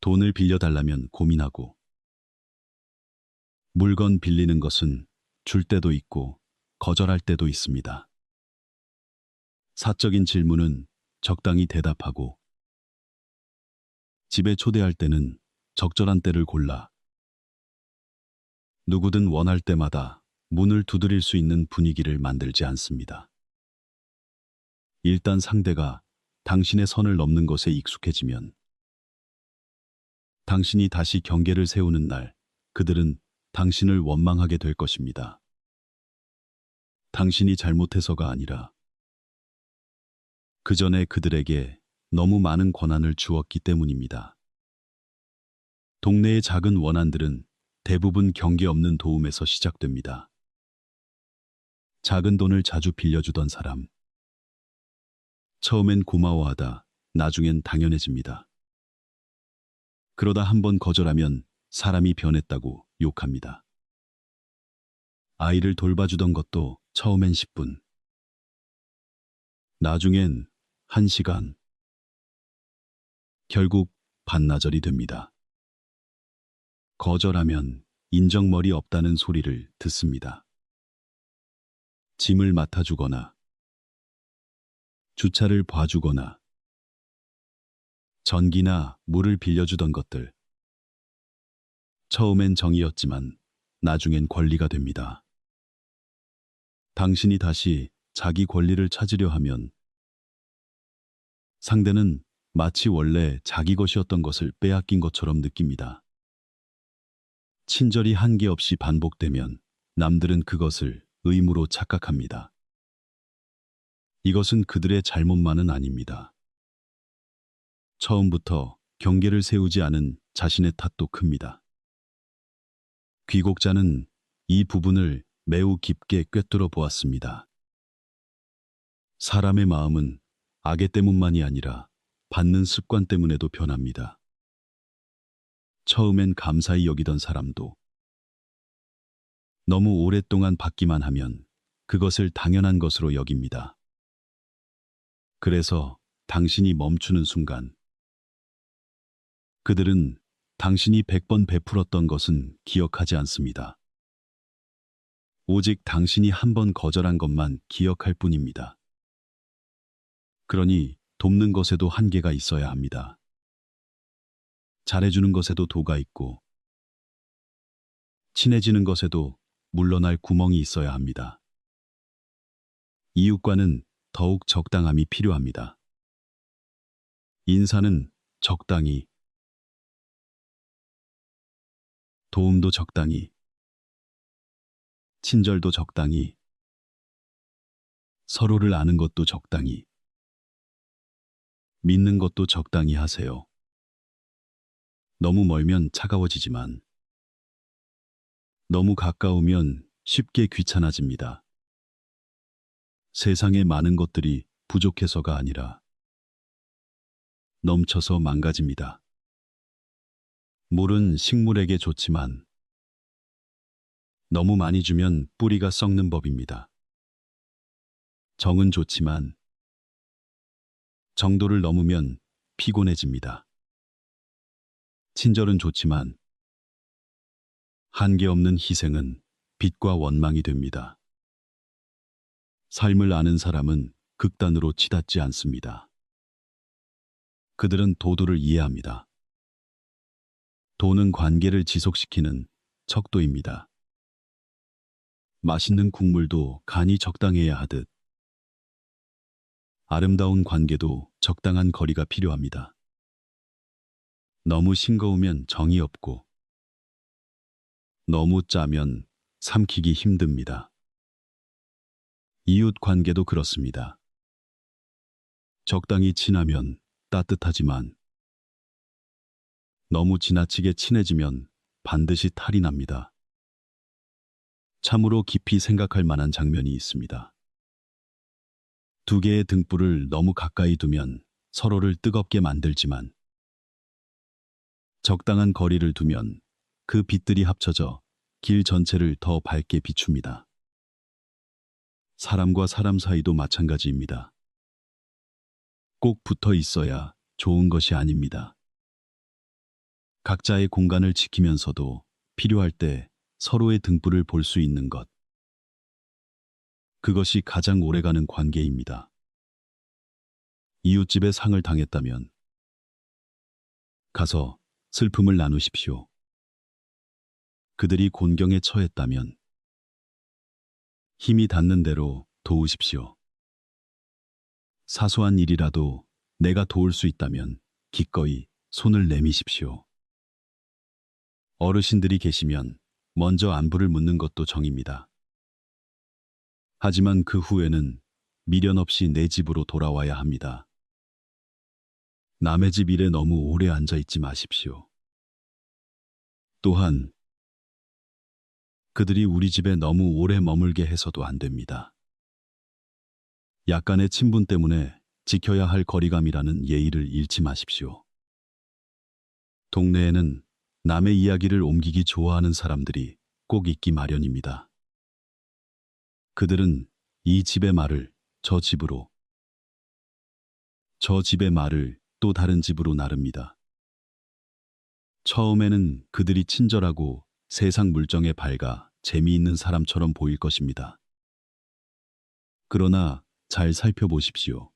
돈을 빌려달라면 고민하고, 물건 빌리는 것은 줄 때도 있고 거절할 때도 있습니다. 사적인 질문은 적당히 대답하고, 집에 초대할 때는 적절한 때를 골라 누구든 원할 때마다 문을 두드릴 수 있는 분위기를 만들지 않습니다. 일단 상대가 당신의 선을 넘는 것에 익숙해지면 당신이 다시 경계를 세우는 날 그들은 당신을 원망하게 될 것입니다. 당신이 잘못해서가 아니라 그 전에 그들에게 너무 많은 권한을 주었기 때문입니다. 동네의 작은 원한들은 대부분 경계 없는 도움에서 시작됩니다. 작은 돈을 자주 빌려주던 사람. 처음엔 고마워하다 나중엔 당연해집니다. 그러다 한번 거절하면 사람이 변했다고 욕합니다. 아이를 돌봐주던 것도 처음엔 10분. 나중엔 1시간. 결국 반나절이 됩니다. 거절하면 인정머리 없다는 소리를 듣습니다. 짐을 맡아주거나 주차를 봐주거나 전기나 물을 빌려주던 것들. 처음엔 정이었지만 나중엔 권리가 됩니다. 당신이 다시 자기 권리를 찾으려 하면 상대는 마치 원래 자기 것이었던 것을 빼앗긴 것처럼 느낍니다. 친절이 한계 없이 반복되면 남들은 그것을 의무로 착각합니다. 이것은 그들의 잘못만은 아닙니다. 처음부터 경계를 세우지 않은 자신의 탓도 큽니다. 귀국자는 이 부분을 매우 깊게 꿰뚫어 보았습니다. 사람의 마음은 악의 때문만이 아니라 받는 습관 때문에도 변합니다. 처음엔 감사히 여기던 사람도 너무 오랫동안 받기만 하면 그것을 당연한 것으로 여깁니다. 그래서 당신이 멈추는 순간 그들은 당신이 100번 베풀었던 것은 기억하지 않습니다. 오직 당신이 한 번 거절한 것만 기억할 뿐입니다. 그러니 돕는 것에도 한계가 있어야 합니다. 잘해주는 것에도 도가 있고 친해지는 것에도 물러날 구멍이 있어야 합니다. 이웃과는 더욱 적당함이 필요합니다. 인사는 적당히, 도움도 적당히, 친절도 적당히, 서로를 아는 것도 적당히, 믿는 것도 적당히 하세요. 너무 멀면 차가워지지만 너무 가까우면 쉽게 귀찮아집니다. 세상에 많은 것들이 부족해서가 아니라 넘쳐서 망가집니다. 물은 식물에게 좋지만 너무 많이 주면 뿌리가 썩는 법입니다. 정은 좋지만 정도를 넘으면 피곤해집니다. 친절은 좋지만 한계 없는 희생은 빛과 원망이 됩니다. 삶을 아는 사람은 극단으로 치닫지 않습니다. 그들은 도도를 이해합니다. 도는 관계를 지속시키는 척도입니다. 맛있는 국물도 간이 적당해야 하듯 아름다운 관계도 적당한 거리가 필요합니다. 너무 싱거우면 정이 없고 너무 짜면 삼키기 힘듭니다. 이웃 관계도 그렇습니다. 적당히 친하면 따뜻하지만 너무 지나치게 친해지면 반드시 탈이 납니다. 참으로 깊이 생각할 만한 장면이 있습니다. 두 개의 등불을 너무 가까이 두면 서로를 뜨겁게 만들지만 적당한 거리를 두면 그 빛들이 합쳐져 길 전체를 더 밝게 비춥니다. 사람과 사람 사이도 마찬가지입니다. 꼭 붙어 있어야 좋은 것이 아닙니다. 각자의 공간을 지키면서도 필요할 때 서로의 등불을 볼 수 있는 것. 그것이 가장 오래가는 관계입니다. 이웃집에 상을 당했다면 가서 슬픔을 나누십시오. 그들이 곤경에 처했다면 힘이 닿는 대로 도우십시오. 사소한 일이라도 내가 도울 수 있다면 기꺼이 손을 내미십시오. 어르신들이 계시면 먼저 안부를 묻는 것도 정입니다. 하지만 그 후에는 미련 없이 내 집으로 돌아와야 합니다. 남의 집 일에 너무 오래 앉아 있지 마십시오. 또한 그들이 우리 집에 너무 오래 머물게 해서도 안 됩니다. 약간의 친분 때문에 지켜야 할 거리감이라는 예의를 잃지 마십시오. 동네에는 남의 이야기를 옮기기 좋아하는 사람들이 꼭 있기 마련입니다. 그들은 이 집의 말을 저 집으로, 저 집의 말을 또 다른 집으로 나릅니다. 처음에는 그들이 친절하고 세상 물정에 밝아 재미있는 사람처럼 보일 것입니다. 그러나 잘 살펴보십시오.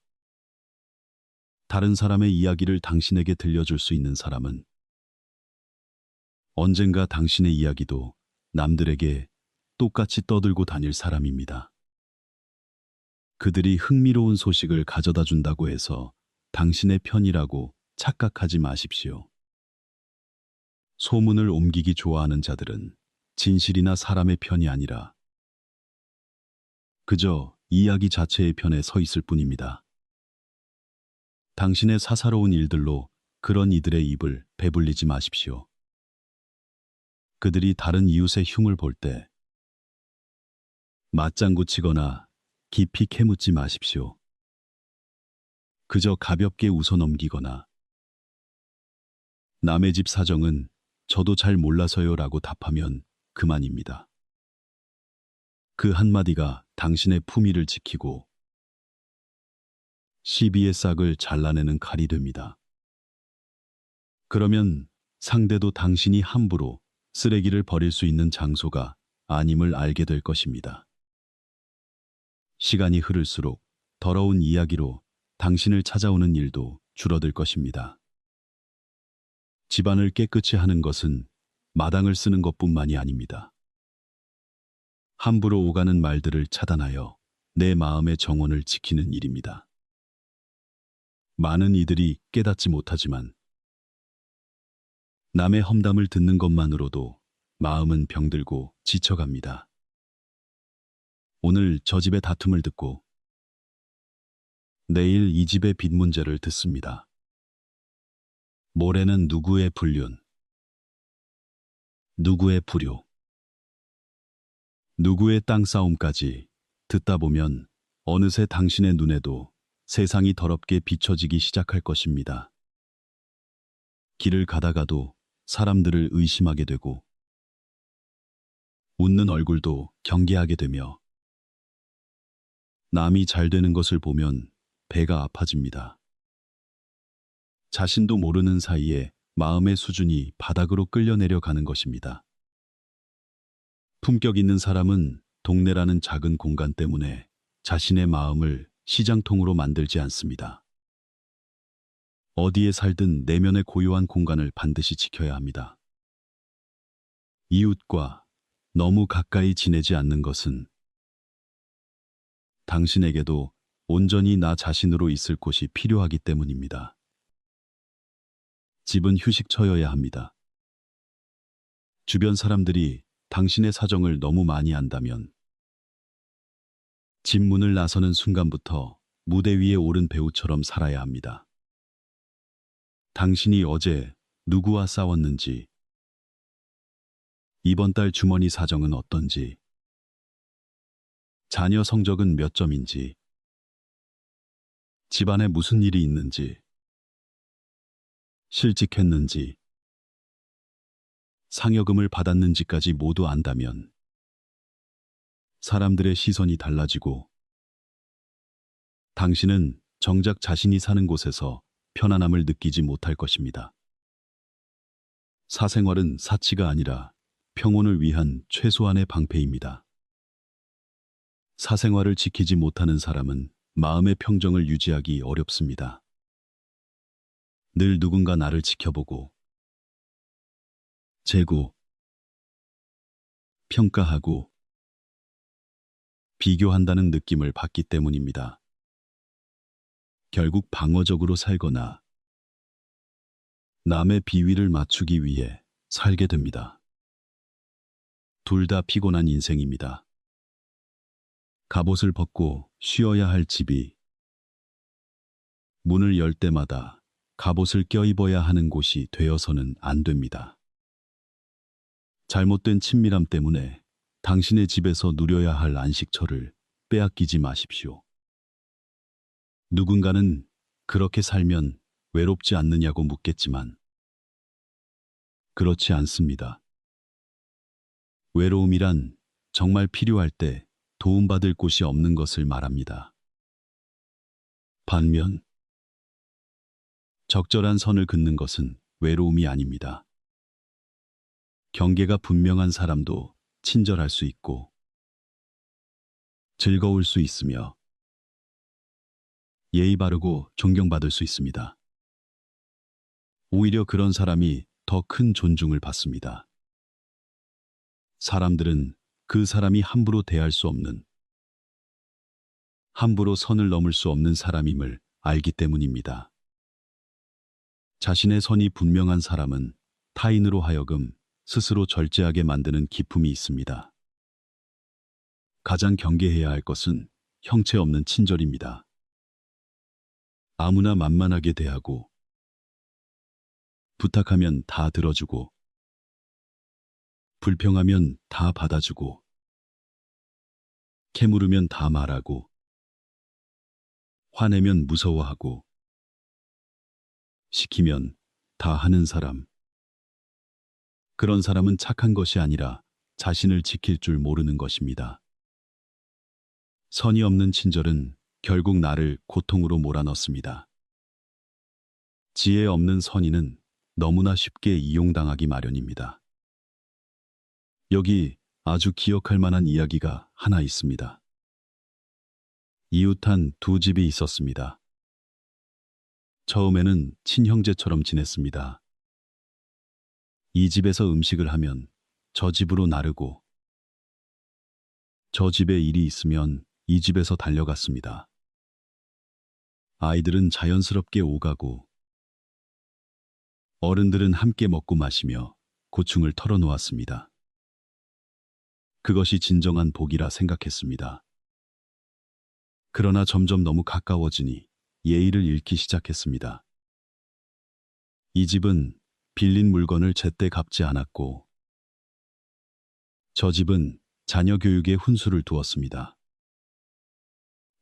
다른 사람의 이야기를 당신에게 들려줄 수 있는 사람은 언젠가 당신의 이야기도 남들에게 똑같이 떠들고 다닐 사람입니다. 그들이 흥미로운 소식을 가져다 준다고 해서 당신의 편이라고 착각하지 마십시오. 소문을 옮기기 좋아하는 자들은 진실이나 사람의 편이 아니라 그저 이야기 자체의 편에 서 있을 뿐입니다. 당신의 사사로운 일들로 그런 이들의 입을 배불리지 마십시오. 그들이 다른 이웃의 흉을 볼 때 맞장구 치거나 깊이 캐묻지 마십시오. 그저 가볍게 웃어 넘기거나 남의 집 사정은 저도 잘 몰라서요 라고 답하면 그만입니다. 그 한마디가 당신의 품위를 지키고 시비의 싹을 잘라내는 칼이 됩니다. 그러면 상대도 당신이 함부로 쓰레기를 버릴 수 있는 장소가 아님을 알게 될 것입니다. 시간이 흐를수록 더러운 이야기로 당신을 찾아오는 일도 줄어들 것입니다. 집안을 깨끗이 하는 것은 마당을 쓰는 것뿐만이 아닙니다. 함부로 오가는 말들을 차단하여 내 마음의 정원을 지키는 일입니다. 많은 이들이 깨닫지 못하지만 남의 험담을 듣는 것만으로도 마음은 병들고 지쳐갑니다. 오늘 저 집의 다툼을 듣고 내일 이 집의 빚 문제를 듣습니다. 모레는 누구의 불륜, 누구의 불효, 누구의 땅 싸움까지 듣다 보면 어느새 당신의 눈에도 세상이 더럽게 비춰지기 시작할 것입니다. 길을 가다가도 사람들을 의심하게 되고 웃는 얼굴도 경계하게 되며 남이 잘 되는 것을 보면 배가 아파집니다. 자신도 모르는 사이에 마음의 수준이 바닥으로 끌려내려 가는 것입니다. 품격 있는 사람은 동네라는 작은 공간 때문에 자신의 마음을 시장통으로 만들지 않습니다. 어디에 살든 내면의 고요한 공간을 반드시 지켜야 합니다. 이웃과 너무 가까이 지내지 않는 것은 당신에게도 온전히 나 자신으로 있을 곳이 필요하기 때문입니다. 집은 휴식처여야 합니다. 주변 사람들이 당신의 사정을 너무 많이 안다면 집 문을 나서는 순간부터 무대 위에 오른 배우처럼 살아야 합니다. 당신이 어제 누구와 싸웠는지, 이번 달 주머니 사정은 어떤지, 자녀 성적은 몇 점인지, 집안에 무슨 일이 있는지, 실직했는지, 상여금을 받았는지까지 모두 안다면 사람들의 시선이 달라지고 당신은 정작 자신이 사는 곳에서 편안함을 느끼지 못할 것입니다. 사생활은 사치가 아니라 평온을 위한 최소한의 방패입니다. 사생활을 지키지 못하는 사람은 마음의 평정을 유지하기 어렵습니다. 늘 누군가 나를 지켜보고 재고, 평가하고 비교한다는 느낌을 받기 때문입니다. 결국 방어적으로 살거나 남의 비위를 맞추기 위해 살게 됩니다. 둘 다 피곤한 인생입니다. 갑옷을 벗고 쉬어야 할 집이 문을 열 때마다 갑옷을 껴입어야 하는 곳이 되어서는 안 됩니다. 잘못된 친밀함 때문에 당신의 집에서 누려야 할 안식처를 빼앗기지 마십시오. 누군가는 그렇게 살면 외롭지 않느냐고 묻겠지만 그렇지 않습니다. 외로움이란 정말 필요할 때 도움받을 곳이 없는 것을 말합니다. 반면 적절한 선을 긋는 것은 외로움이 아닙니다. 경계가 분명한 사람도 친절할 수 있고 즐거울 수 있으며 예의 바르고 존경받을 수 있습니다. 오히려 그런 사람이 더 큰 존중을 받습니다. 사람들은 그 사람이 함부로 대할 수 없는, 함부로 선을 넘을 수 없는 사람임을 알기 때문입니다. 자신의 선이 분명한 사람은 타인으로 하여금 스스로 절제하게 만드는 기품이 있습니다. 가장 경계해야 할 것은 형체 없는 친절입니다. 아무나 만만하게 대하고 부탁하면 다 들어주고, 불평하면 다 받아주고, 캐물으면 다 말하고, 화내면 무서워하고, 시키면 다 하는 사람. 그런 사람은 착한 것이 아니라 자신을 지킬 줄 모르는 것입니다. 선이 없는 친절은 결국 나를 고통으로 몰아넣습니다. 지혜 없는 선의는 너무나 쉽게 이용당하기 마련입니다. 여기 아주 기억할 만한 이야기가 하나 있습니다. 이웃한 두 집이 있었습니다. 처음에는 친형제처럼 지냈습니다. 이 집에서 음식을 하면 저 집으로 나르고, 저 집에 일이 있으면 이 집에서 달려갔습니다. 아이들은 자연스럽게 오가고, 어른들은 함께 먹고 마시며 고충을 털어놓았습니다. 그것이 진정한 복이라 생각했습니다. 그러나 점점 너무 가까워지니 예의를 잃기 시작했습니다. 이 집은 빌린 물건을 제때 갚지 않았고, 저 집은 자녀 교육에 훈수를 두었습니다.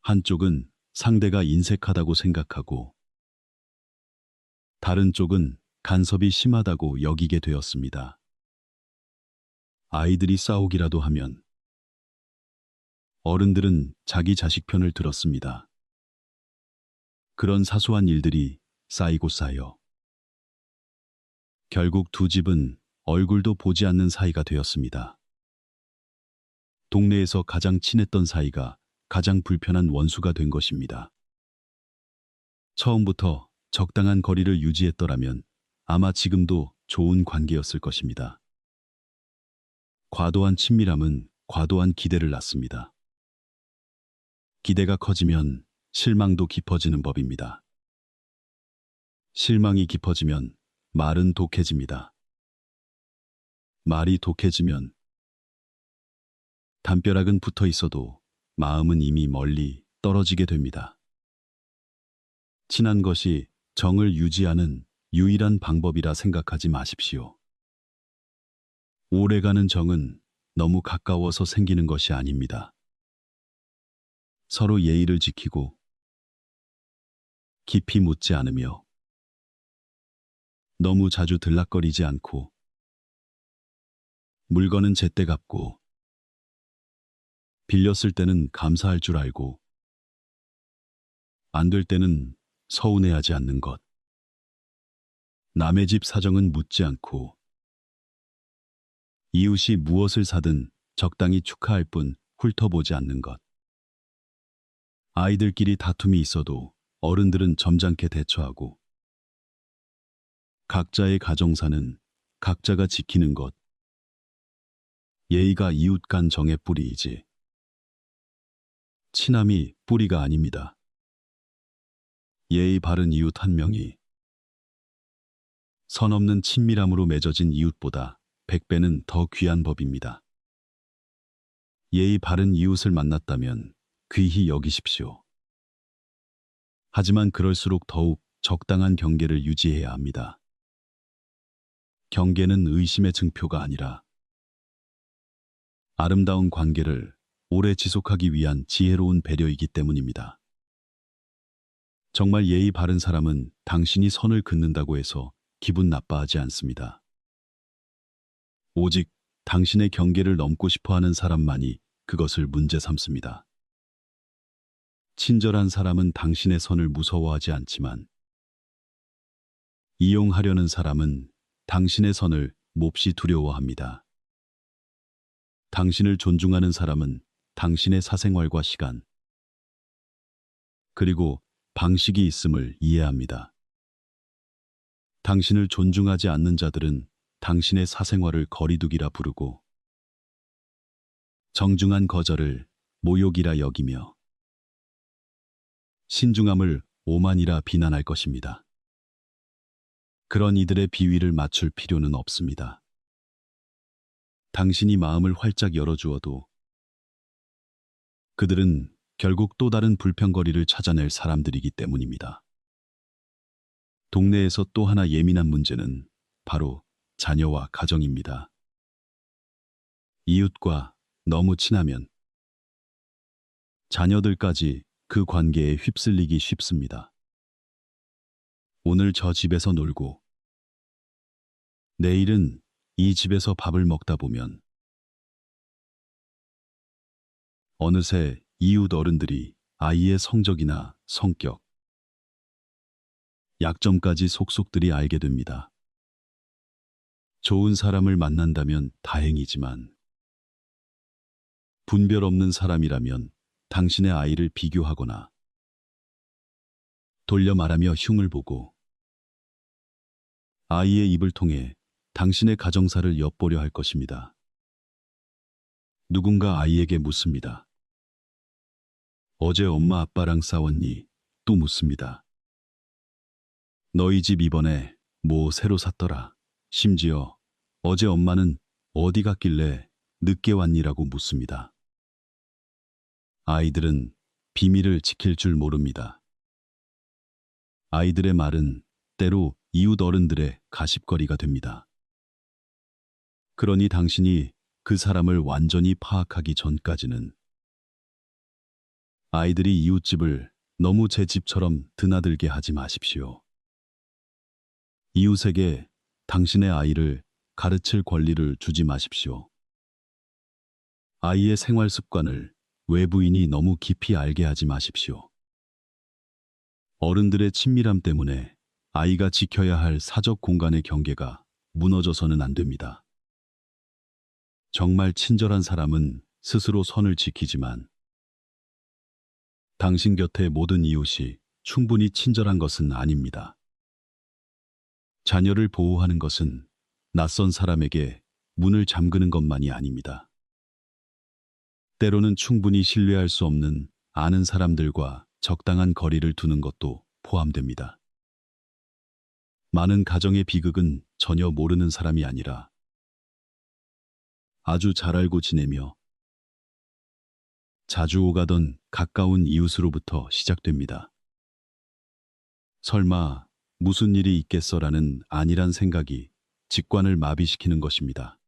한쪽은 상대가 인색하다고 생각하고, 다른 쪽은 간섭이 심하다고 여기게 되었습니다. 아이들이 싸우기라도 하면 어른들은 자기 자식 편을 들었습니다. 그런 사소한 일들이 쌓이고 쌓여 결국 두 집은 얼굴도 보지 않는 사이가 되었습니다. 동네에서 가장 친했던 사이가 가장 불편한 원수가 된 것입니다. 처음부터 적당한 거리를 유지했더라면 아마 지금도 좋은 관계였을 것입니다. 과도한 친밀함은 과도한 기대를 낳습니다. 기대가 커지면 실망도 깊어지는 법입니다. 실망이 깊어지면 말은 독해집니다. 말이 독해지면 담벼락은 붙어 있어도 마음은 이미 멀리 떨어지게 됩니다. 친한 것이 정을 유지하는 유일한 방법이라 생각하지 마십시오. 오래가는 정은 너무 가까워서 생기는 것이 아닙니다. 서로 예의를 지키고 깊이 묻지 않으며 너무 자주 들락거리지 않고 물건은 제때 갚고 빌렸을 때는 감사할 줄 알고 안 될 때는 서운해하지 않는 것. 남의 집 사정은 묻지 않고 이웃이 무엇을 사든 적당히 축하할 뿐 훑어보지 않는 것. 아이들끼리 다툼이 있어도 어른들은 점잖게 대처하고 각자의 가정사는 각자가 지키는 것. 예의가 이웃 간 정의 뿌리이지 친함이 뿌리가 아닙니다. 예의 바른 이웃 한 명이 선 없는 친밀함으로 맺어진 이웃보다 100배는 더 귀한 법입니다. 예의 바른 이웃을 만났다면 귀히 여기십시오. 하지만 그럴수록 더욱 적당한 경계를 유지해야 합니다. 경계는 의심의 증표가 아니라 아름다운 관계를 오래 지속하기 위한 지혜로운 배려이기 때문입니다. 정말 예의 바른 사람은 당신이 선을 긋는다고 해서 기분 나빠하지 않습니다. 오직 당신의 경계를 넘고 싶어 하는 사람만이 그것을 문제 삼습니다. 친절한 사람은 당신의 선을 무서워하지 않지만 이용하려는 사람은 당신의 선을 몹시 두려워합니다. 당신을 존중하는 사람은 당신의 사생활과 시간, 그리고 방식이 있음을 이해합니다. 당신을 존중하지 않는 자들은 당신의 사생활을 거리두기라 부르고 정중한 거절을 모욕이라 여기며 신중함을 오만이라 비난할 것입니다. 그런 이들의 비위를 맞출 필요는 없습니다. 당신이 마음을 활짝 열어주어도 그들은 결국 또 다른 불평거리를 찾아낼 사람들이기 때문입니다. 동네에서 또 하나 예민한 문제는 바로 자녀와 가정입니다. 이웃과 너무 친하면 자녀들까지 그 관계에 휩쓸리기 쉽습니다. 오늘 저 집에서 놀고 내일은 이 집에서 밥을 먹다 보면 어느새 이웃 어른들이 아이의 성적이나 성격, 약점까지 속속들이 알게 됩니다. 좋은 사람을 만난다면 다행이지만 분별 없는 사람이라면 당신의 아이를 비교하거나 돌려 말하며 흉을 보고 아이의 입을 통해 당신의 가정사를 엿보려 할 것입니다. 누군가 아이에게 묻습니다. 어제 엄마 아빠랑 싸웠니? 또 묻습니다. 너희 집 이번에 뭐 새로 샀더라. 심지어 어제 엄마는 어디 갔길래 늦게 왔니라고 묻습니다. 아이들은 비밀을 지킬 줄 모릅니다. 아이들의 말은 때로 이웃 어른들의 가십거리가 됩니다. 그러니 당신이 그 사람을 완전히 파악하기 전까지는 아이들이 이웃집을 너무 제 집처럼 드나들게 하지 마십시오. 이웃에게 당신의 아이를 가르칠 권리를 주지 마십시오. 아이의 생활 습관을 외부인이 너무 깊이 알게 하지 마십시오. 어른들의 친밀함 때문에 아이가 지켜야 할 사적 공간의 경계가 무너져서는 안 됩니다. 정말 친절한 사람은 스스로 선을 지키지만 당신 곁의 모든 이웃이 충분히 친절한 것은 아닙니다. 자녀를 보호하는 것은 낯선 사람에게 문을 잠그는 것만이 아닙니다. 때로는 충분히 신뢰할 수 없는 아는 사람들과 적당한 거리를 두는 것도 포함됩니다. 많은 가정의 비극은 전혀 모르는 사람이 아니라 아주 잘 알고 지내며 자주 오가던 가까운 이웃으로부터 시작됩니다. 설마 무슨 일이 있겠어라는 안일한 생각이 직관을 마비시키는 것입니다.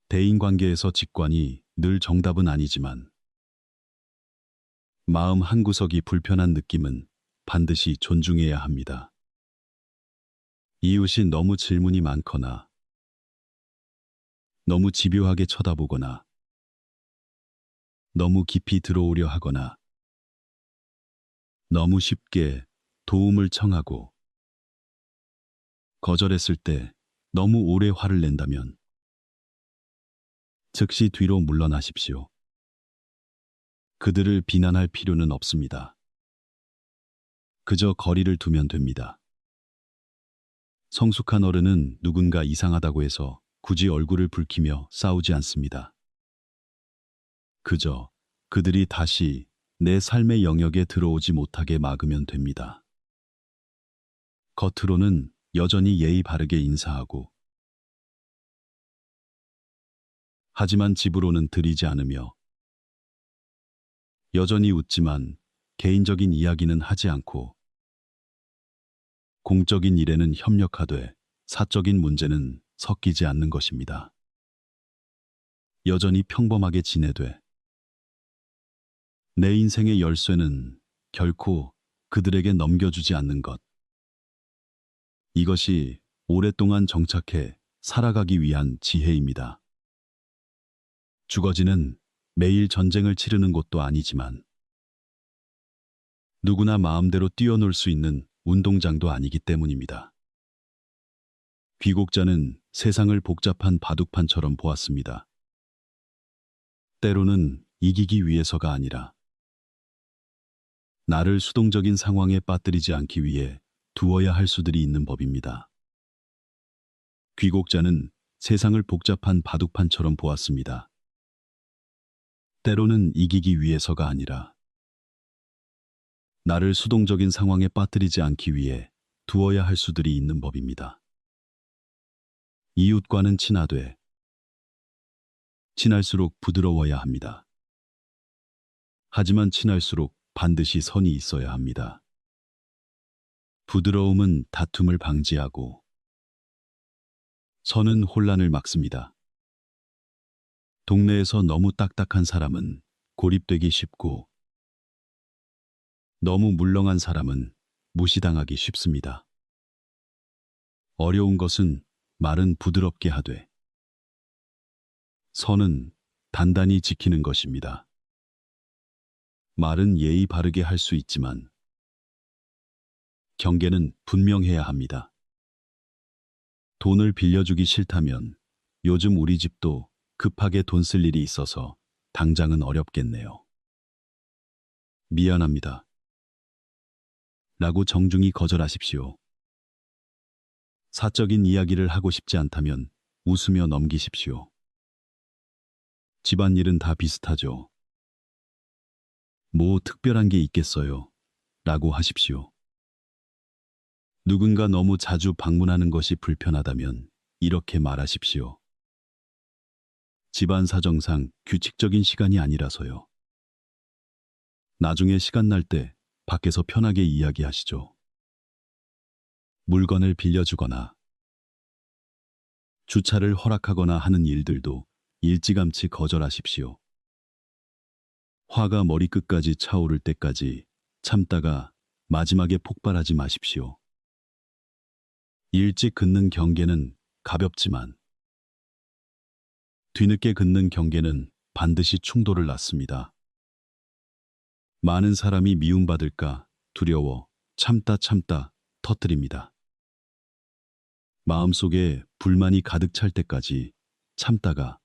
대인관계에서 직관이 늘 정답은 아니지만 마음 한구석이 불편한 느낌은 반드시 존중해야 합니다. 이웃이 너무 질문이 많거나 너무 집요하게 쳐다보거나 너무 깊이 들어오려 하거나 너무 쉽게 도움을 청하고 거절했을 때 너무 오래 화를 낸다면 즉시 뒤로 물러나십시오. 그들을 비난할 필요는 없습니다. 그저 거리를 두면 됩니다. 성숙한 어른은 누군가 이상하다고 해서 굳이 얼굴을 붉히며 싸우지 않습니다. 그저 그들이 다시 내 삶의 영역에 들어오지 못하게 막으면 됩니다. 겉으로는 여전히 예의 바르게 인사하고 하지만 집으로는 들이지 않으며 여전히 웃지만 개인적인 이야기는 하지 않고 공적인 일에는 협력하되 사적인 문제는 섞이지 않는 것입니다. 여전히 평범하게 지내되 내 인생의 열쇠는 결코 그들에게 넘겨주지 않는 것. 이것이 오랫동안 정착해 살아가기 위한 지혜입니다. 주거지는 매일 전쟁을 치르는 곳도 아니지만 누구나 마음대로 뛰어놀 수 있는 운동장도 아니기 때문입니다. 귀국자는 세상을 복잡한 바둑판처럼 보았습니다. 때로는 이기기 위해서가 아니라 나를 수동적인 상황에 빠뜨리지 않기 위해 두어야 할 수들이 있는 법입니다. 귀국자는 세상을 복잡한 바둑판처럼 보았습니다. 때로는 이기기 위해서가 아니라 나를 수동적인 상황에 빠뜨리지 않기 위해 두어야 할 수들이 있는 법입니다. 이웃과는 친하되 친할수록 부드러워야 합니다. 하지만 친할수록 반드시 선이 있어야 합니다. 부드러움은 다툼을 방지하고 선은 혼란을 막습니다. 동네에서 너무 딱딱한 사람은 고립되기 쉽고 너무 물렁한 사람은 무시당하기 쉽습니다. 어려운 것은 말은 부드럽게 하되 선은 단단히 지키는 것입니다. 말은 예의 바르게 할 수 있지만 경계는 분명해야 합니다. 돈을 빌려주기 싫다면 요즘 우리 집도 급하게 돈 쓸 일이 있어서 당장은 어렵겠네요. 미안합니다. 라고 정중히 거절하십시오. 사적인 이야기를 하고 싶지 않다면 웃으며 넘기십시오. 집안일은 다 비슷하죠. 뭐 특별한 게 있겠어요. 라고 하십시오. 누군가 너무 자주 방문하는 것이 불편하다면 이렇게 말하십시오. 집안 사정상 규칙적인 시간이 아니라서요. 나중에 시간 날 때 밖에서 편하게 이야기하시죠. 물건을 빌려주거나 주차를 허락하거나 하는 일들도 일찌감치 거절하십시오. 화가 머리끝까지 차오를 때까지 참다가 마지막에 폭발하지 마십시오. 일찍 긋는 경계는 가볍지만 뒤늦게 긋는 경계는 반드시 충돌을 낳습니다. 많은 사람이 미움받을까 두려워 참다 터뜨립니다. 마음속에 불만이 가득 찰 때까지 참다가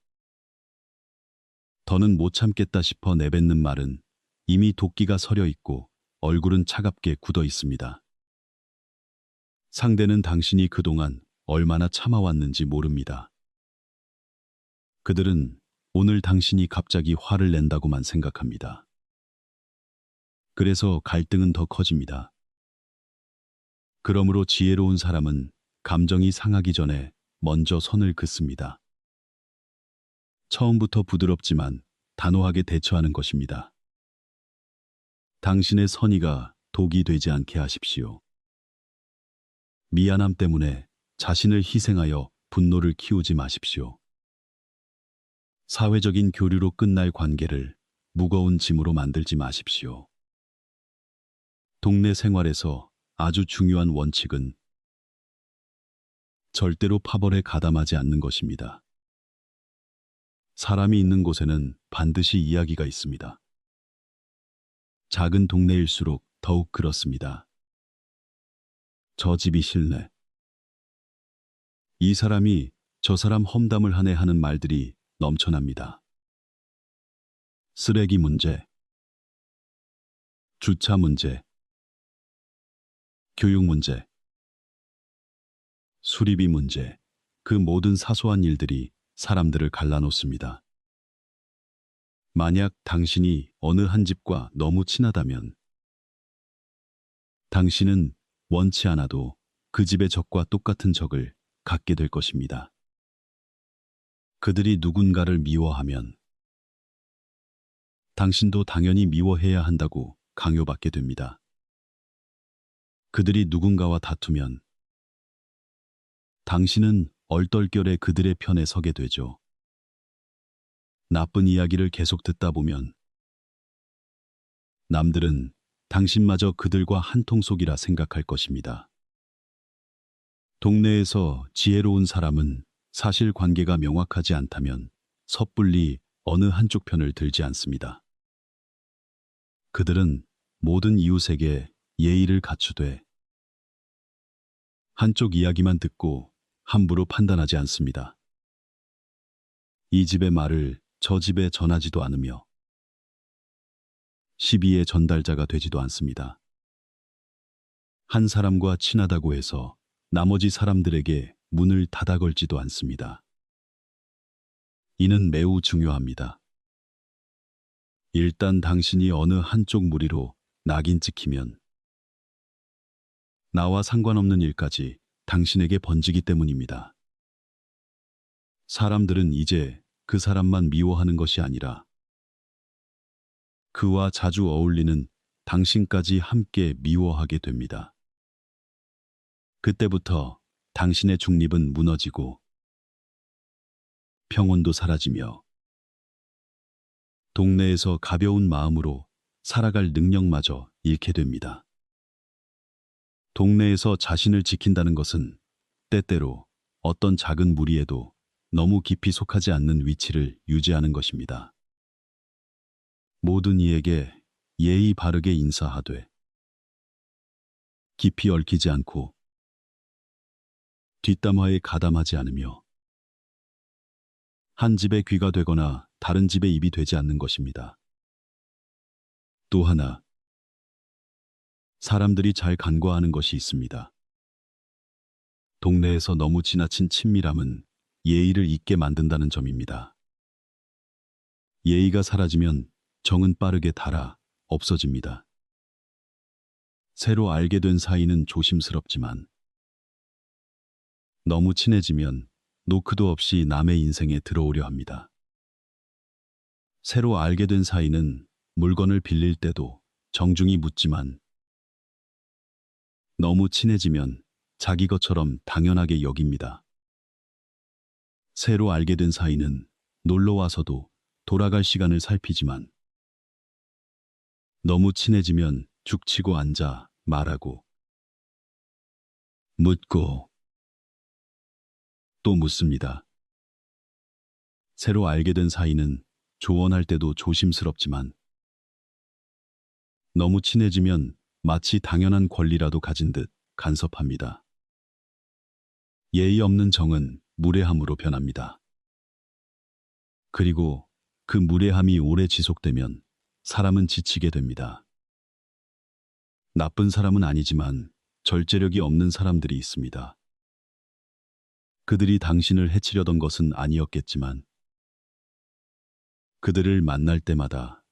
더는 못 참겠다 싶어 내뱉는 말은 이미 도끼가 서려 있고 얼굴은 차갑게 굳어 있습니다. 상대는 당신이 그동안 얼마나 참아왔는지 모릅니다. 그들은 오늘 당신이 갑자기 화를 낸다고만 생각합니다. 그래서 갈등은 더 커집니다. 그러므로 지혜로운 사람은 감정이 상하기 전에 먼저 선을 긋습니다. 처음부터 부드럽지만 단호하게 대처하는 것입니다. 당신의 선의가 독이 되지 않게 하십시오. 미안함 때문에 자신을 희생하여 분노를 키우지 마십시오. 사회적인 교류로 끝날 관계를 무거운 짐으로 만들지 마십시오. 동네 생활에서 아주 중요한 원칙은 절대로 파벌에 가담하지 않는 것입니다. 사람이 있는 곳에는 반드시 이야기가 있습니다. 작은 동네일수록 더욱 그렇습니다. 저 집이 싫네. 이 사람이 저 사람 험담을 하네 하는 말들이 넘쳐납니다. 쓰레기 문제, 주차 문제, 교육 문제, 수리비 문제, 그 모든 사소한 일들이 사람들을 갈라놓습니다. 만약 당신이 어느 한 집과 너무 친하다면 당신은 원치 않아도 그 집의 적과 똑같은 적을 갖게 될 것입니다. 그들이 누군가를 미워하면 당신도 당연히 미워해야 한다고 강요받게 됩니다. 그들이 누군가와 다투면 당신은 얼떨결에 그들의 편에 서게 되죠. 나쁜 이야기를 계속 듣다 보면 남들은 당신마저 그들과 한통속이라 생각할 것입니다. 동네에서 지혜로운 사람은 사실관계가 명확하지 않다면 섣불리 어느 한쪽 편을 들지 않습니다. 그들은 모든 이웃에게 예의를 갖추되 한쪽 이야기만 듣고 함부로 판단하지 않습니다. 이 집의 말을 저 집에 전하지도 않으며 시비의 전달자가 되지도 않습니다. 한 사람과 친하다고 해서 나머지 사람들에게 문을 닫아 걸지도 않습니다. 이는 매우 중요합니다. 일단 당신이 어느 한쪽 무리로 낙인 찍히면 나와 상관없는 일까지 당신에게 번지기 때문입니다. 사람들은 이제 그 사람만 미워하는 것이 아니라 그와 자주 어울리는 당신까지 함께 미워하게 됩니다. 그때부터 당신의 중립은 무너지고 평온도 사라지며 동네에서 가벼운 마음으로 살아갈 능력마저 잃게 됩니다. 동네에서 자신을 지킨다는 것은 때때로 어떤 작은 무리에도 너무 깊이 속하지 않는 위치를 유지하는 것입니다. 모든 이에게 예의 바르게 인사하되 깊이 얽히지 않고 뒷담화에 가담하지 않으며 한 집의 귀가 되거나 다른 집의 입이 되지 않는 것입니다. 또 하나, 사람들이 잘 간과하는 것이 있습니다. 동네에서 너무 지나친 친밀함은 예의를 잊게 만든다는 점입니다. 예의가 사라지면 정은 빠르게 닳아 없어집니다. 새로 알게 된 사이는 조심스럽지만 너무 친해지면 노크도 없이 남의 인생에 들어오려 합니다. 새로 알게 된 사이는 물건을 빌릴 때도 정중히 묻지만 너무 친해지면 자기 것처럼 당연하게 여깁니다. 새로 알게 된 사이는 놀러 와서도 돌아갈 시간을 살피지만 너무 친해지면 죽치고 앉아 말하고 묻고 또 묻습니다. 새로 알게 된 사이는 조언할 때도 조심스럽지만 너무 친해지면 마치 당연한 권리라도 가진 듯 간섭합니다. 예의 없는 정은 무례함으로 변합니다. 그리고 그 무례함이 오래 지속되면 사람은 지치게 됩니다. 나쁜 사람은 아니지만 절제력이 없는 사람들이 있습니다. 그들이 당신을 해치려던 것은 아니었겠지만 그들을 만날 때마다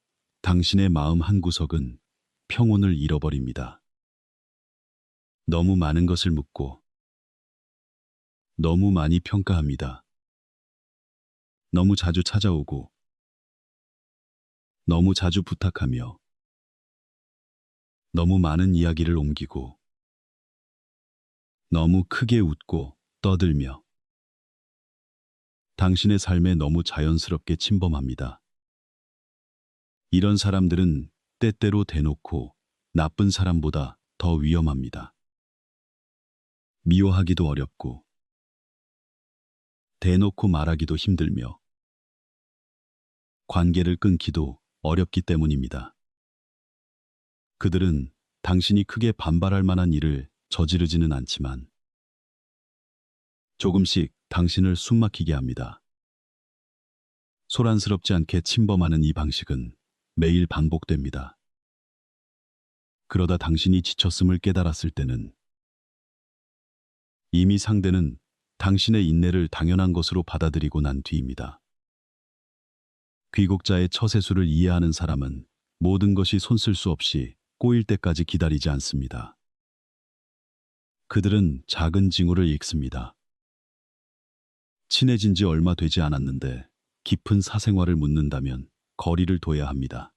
당신의 마음 한구석은 평온을 잃어버립니다. 너무 많은 것을 묻고 너무 많이 평가합니다. 너무 자주 찾아오고 너무 자주 부탁하며 너무 많은 이야기를 옮기고 너무 크게 웃고 떠들며 당신의 삶에 너무 자연스럽게 침범합니다. 이런 사람들은 때때로 대놓고 나쁜 사람보다 더 위험합니다. 미워하기도 어렵고 대놓고 말하기도 힘들며 관계를 끊기도 어렵기 때문입니다. 그들은 당신이 크게 반발할 만한 일을 저지르지는 않지만 조금씩 당신을 숨막히게 합니다. 소란스럽지 않게 침범하는 이 방식은 매일 반복됩니다. 그러다 당신이 지쳤음을 깨달았을 때는 이미 상대는 당신의 인내를 당연한 것으로 받아들이고 난 뒤입니다. 귀국자의 처세술을 이해하는 사람은 모든 것이 손쓸 수 없이 꼬일 때까지 기다리지 않습니다. 그들은 작은 징후를 읽습니다. 친해진 지 얼마 되지 않았는데 깊은 사생활을 묻는다면 거리를 둬야 합니다.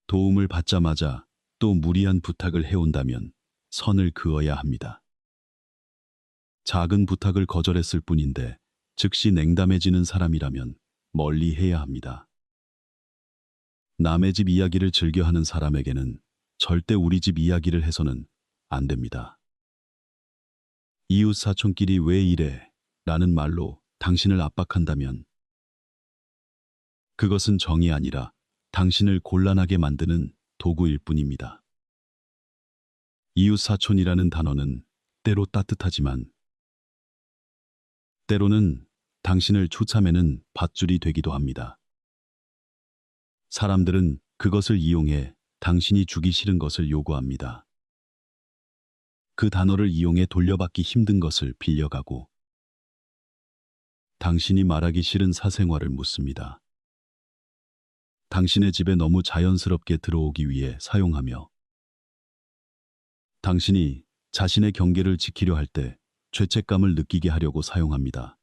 도움을 받자마자 또 무리한 부탁을 해온다면 선을 그어야 합니다. 작은 부탁을 거절했을 뿐인데 즉시 냉담해지는 사람이라면 멀리 해야 합니다. 남의 집 이야기를 즐겨하는 사람에게는 절대 우리 집 이야기를 해서는 안 됩니다. 이웃 사촌끼리 왜 이래? 라는 말로 당신을 압박한다면 그것은 정이 아니라 당신을 곤란하게 만드는 도구일 뿐입니다. 이웃 사촌이라는 단어는 때로 따뜻하지만 때로는 당신을 추참해는 밧줄이 되기도 합니다. 사람들은 그것을 이용해 당신이 주기 싫은 것을 요구합니다. 그 단어를 이용해 돌려받기 힘든 것을 빌려가고 당신이 말하기 싫은 사생활을 묻습니다. 당신의 집에 너무 자연스럽게 들어오기 위해 사용하며 당신이 자신의 경계를 지키려 할 때 죄책감을 느끼게 하려고 사용합니다.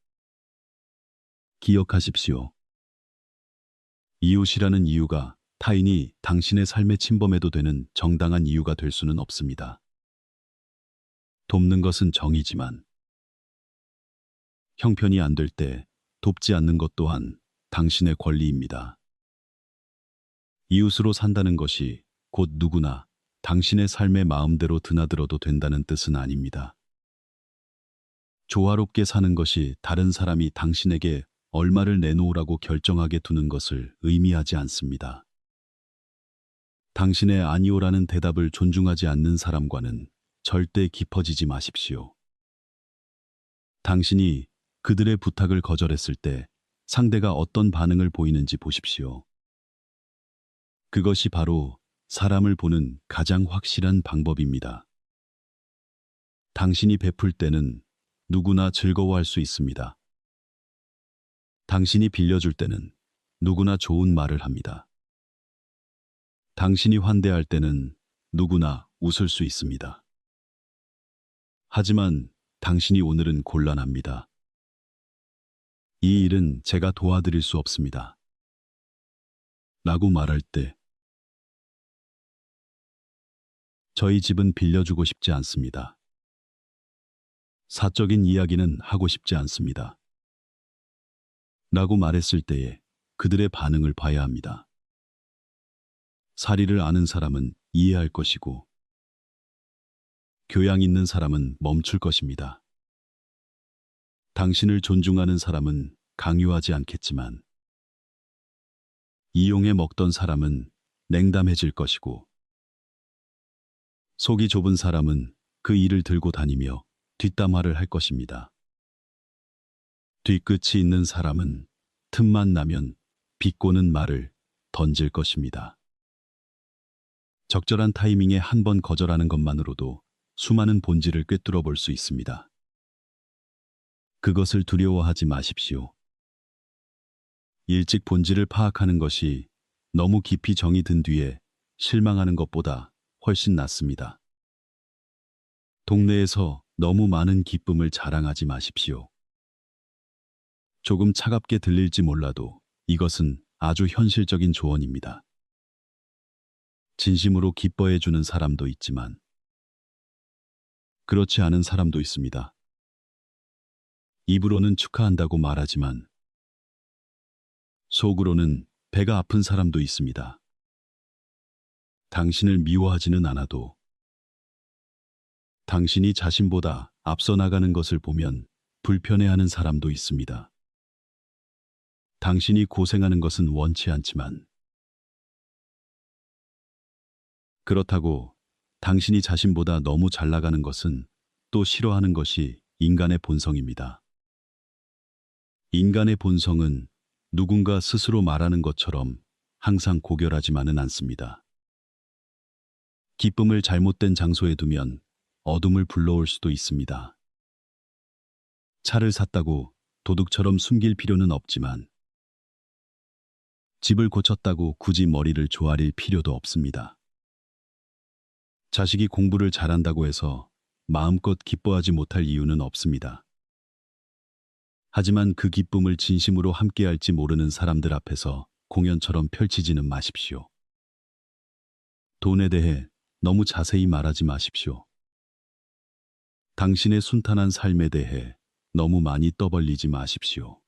기억하십시오. 이웃이라는 이유가 타인이 당신의 삶에 침범해도 되는 정당한 이유가 될 수는 없습니다. 돕는 것은 정이지만 형편이 안 될 때 돕지 않는 것 또한 당신의 권리입니다. 이웃으로 산다는 것이 곧 누구나 당신의 삶의 마음대로 드나들어도 된다는 뜻은 아닙니다. 조화롭게 사는 것이 다른 사람이 당신에게 얼마를 내놓으라고 결정하게 두는 것을 의미하지 않습니다. 당신의 아니오라는 대답을 존중하지 않는 사람과는 절대 깊어지지 마십시오. 당신이 그들의 부탁을 거절했을 때 상대가 어떤 반응을 보이는지 보십시오. 그것이 바로 사람을 보는 가장 확실한 방법입니다. 당신이 베풀 때는 누구나 즐거워할 수 있습니다. 당신이 빌려줄 때는 누구나 좋은 말을 합니다. 당신이 환대할 때는 누구나 웃을 수 있습니다. 하지만 당신이 오늘은 곤란합니다. 이 일은 제가 도와드릴 수 없습니다. 라고 말할 때 저희 집은 빌려주고 싶지 않습니다. 사적인 이야기는 하고 싶지 않습니다. 라고 말했을 때에 그들의 반응을 봐야 합니다. 사리를 아는 사람은 이해할 것이고 교양 있는 사람은 멈출 것입니다. 당신을 존중하는 사람은 강요하지 않겠지만 이용해 먹던 사람은 냉담해질 것이고 속이 좁은 사람은 그 일을 들고 다니며 뒷담화를 할 것입니다. 뒤끝이 있는 사람은 틈만 나면 비꼬는 말을 던질 것입니다. 적절한 타이밍에 한 번 거절하는 것만으로도 수많은 본질을 꿰뚫어 볼 수 있습니다. 그것을 두려워하지 마십시오. 일찍 본질을 파악하는 것이 너무 깊이 정이 든 뒤에 실망하는 것보다 훨씬 낫습니다. 동네에서 너무 많은 기쁨을 자랑하지 마십시오. 조금 차갑게 들릴지 몰라도 이것은 아주 현실적인 조언입니다. 진심으로 기뻐해 주는 사람도 있지만 그렇지 않은 사람도 있습니다. 입으로는 축하한다고 말하지만 속으로는 배가 아픈 사람도 있습니다. 당신을 미워하지는 않아도 당신이 자신보다 앞서 나가는 것을 보면 불편해하는 사람도 있습니다. 당신이 고생하는 것은 원치 않지만 그렇다고 당신이 자신보다 너무 잘 나가는 것은 또 싫어하는 것이 인간의 본성입니다. 인간의 본성은 누군가 스스로 말하는 것처럼 항상 고결하지만은 않습니다. 기쁨을 잘못된 장소에 두면 어둠을 불러올 수도 있습니다. 차를 샀다고 도둑처럼 숨길 필요는 없지만 집을 고쳤다고 굳이 머리를 조아릴 필요도 없습니다. 자식이 공부를 잘한다고 해서 마음껏 기뻐하지 못할 이유는 없습니다. 하지만 그 기쁨을 진심으로 함께할지 모르는 사람들 앞에서 공연처럼 펼치지는 마십시오. 돈에 대해 너무 자세히 말하지 마십시오. 당신의 순탄한 삶에 대해 너무 많이 떠벌리지 마십시오.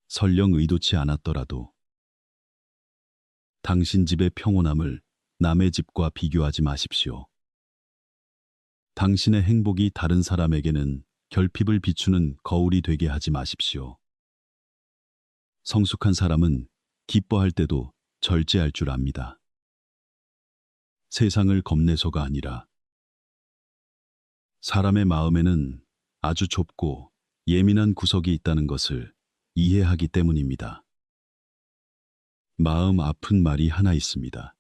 설령 의도치 않았더라도 당신 집의 평온함을 남의 집과 비교하지 마십시오. 당신의 행복이 다른 사람에게는 결핍을 비추는 거울이 되게 하지 마십시오. 성숙한 사람은 기뻐할 때도 절제할 줄 압니다. 세상을 겁내서가 아니라 사람의 마음에는 아주 좁고 예민한 구석이 있다는 것을 이해하기 때문입니다. 마음 아픈 말이 하나 있습니다.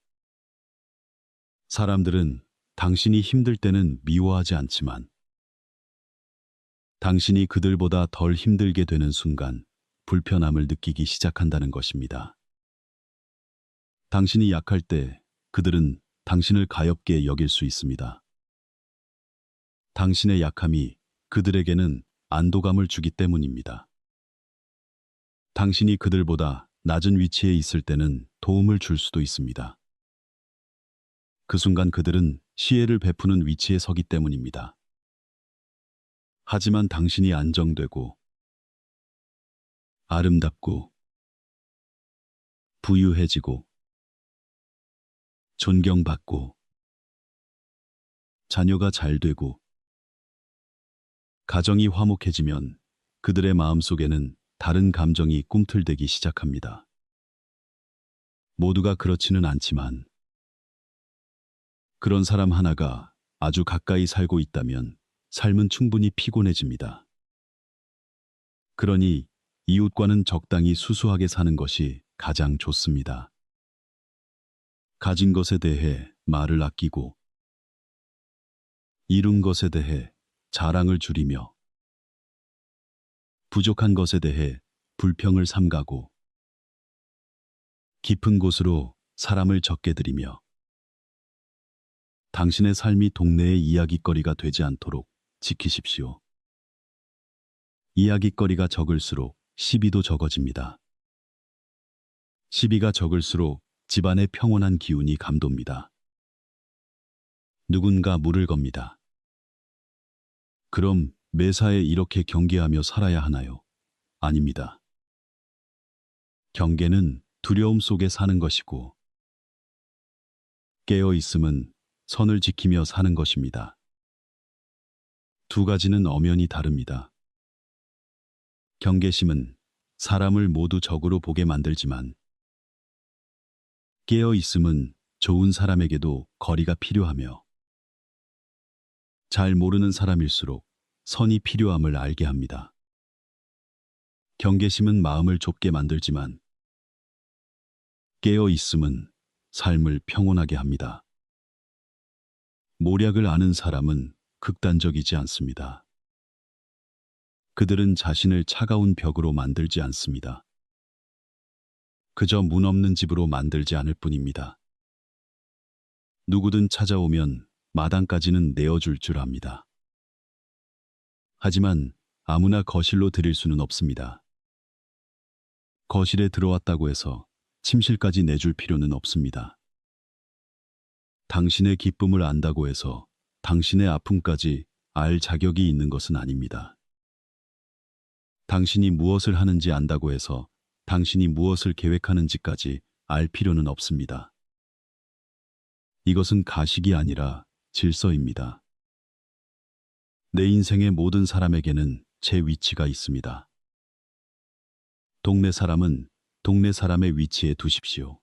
사람들은 당신이 힘들 때는 미워하지 않지만 당신이 그들보다 덜 힘들게 되는 순간 불편함을 느끼기 시작한다는 것입니다. 당신이 약할 때 그들은 당신을 가엾게 여길 수 있습니다. 당신의 약함이 그들에게는 안도감을 주기 때문입니다. 당신이 그들보다 낮은 위치에 있을 때는 도움을 줄 수도 있습니다. 그 순간 그들은 시혜를 베푸는 위치에 서기 때문입니다. 하지만 당신이 안정되고 아름답고 부유해지고 존경받고 자녀가 잘 되고 가정이 화목해지면 그들의 마음속에는 다른 감정이 꿈틀대기 시작합니다. 모두가 그렇지는 않지만 그런 사람 하나가 아주 가까이 살고 있다면 삶은 충분히 피곤해집니다. 그러니 이웃과는 적당히 수수하게 사는 것이 가장 좋습니다. 가진 것에 대해 말을 아끼고 이룬 것에 대해 자랑을 줄이며 부족한 것에 대해 불평을 삼가고 깊은 곳으로 사람을 적게 들이며 당신의 삶이 동네의 이야깃거리가 되지 않도록 지키십시오. 이야깃거리가 적을수록 시비도 적어집니다. 시비가 적을수록 집안의 평온한 기운이 감돕니다. 누군가 물을 겁니다. 그럼 매사에 이렇게 경계하며 살아야 하나요? 아닙니다. 경계는 두려움 속에 사는 것이고 깨어 있음은 선을 지키며 사는 것입니다. 두 가지는 엄연히 다릅니다. 경계심은 사람을 모두 적으로 보게 만들지만 깨어 있음은 좋은 사람에게도 거리가 필요하며 잘 모르는 사람일수록 선이 필요함을 알게 합니다. 경계심은 마음을 좁게 만들지만 깨어 있음은 삶을 평온하게 합니다. 모략을 아는 사람은 극단적이지 않습니다. 그들은 자신을 차가운 벽으로 만들지 않습니다. 그저 문 없는 집으로 만들지 않을 뿐입니다. 누구든 찾아오면 마당까지는 내어줄 줄 압니다. 하지만 아무나 거실로 들일 수는 없습니다. 거실에 들어왔다고 해서 침실까지 내줄 필요는 없습니다. 당신의 기쁨을 안다고 해서 당신의 아픔까지 알 자격이 있는 것은 아닙니다. 당신이 무엇을 하는지 안다고 해서 당신이 무엇을 계획하는지까지 알 필요는 없습니다. 이것은 가식이 아니라 질서입니다. 내 인생의 모든 사람에게는 제 위치가 있습니다. 동네 사람은 동네 사람의 위치에 두십시오.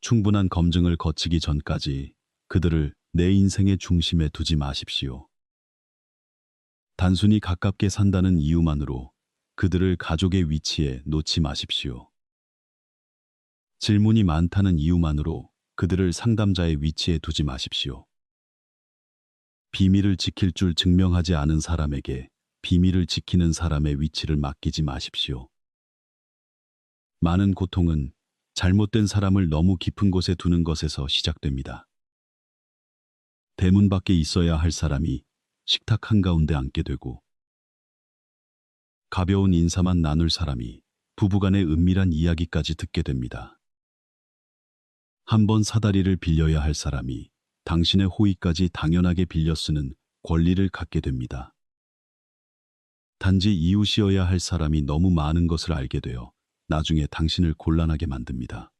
충분한 검증을 거치기 전까지 그들을 내 인생의 중심에 두지 마십시오. 단순히 가깝게 산다는 이유만으로 그들을 가족의 위치에 놓지 마십시오. 질문이 많다는 이유만으로 그들을 상담자의 위치에 두지 마십시오. 비밀을 지킬 줄 증명하지 않은 사람에게 비밀을 지키는 사람의 위치를 맡기지 마십시오. 많은 고통은 잘못된 사람을 너무 깊은 곳에 두는 것에서 시작됩니다. 대문 밖에 있어야 할 사람이 식탁 한가운데 앉게 되고 가벼운 인사만 나눌 사람이 부부간의 은밀한 이야기까지 듣게 됩니다. 한 번 사다리를 빌려야 할 사람이 당신의 호의까지 당연하게 빌려 쓰는 권리를 갖게 됩니다. 단지 이웃이어야 할 사람이 너무 많은 것을 알게 되어 나중에 당신을 곤란하게 만듭니다.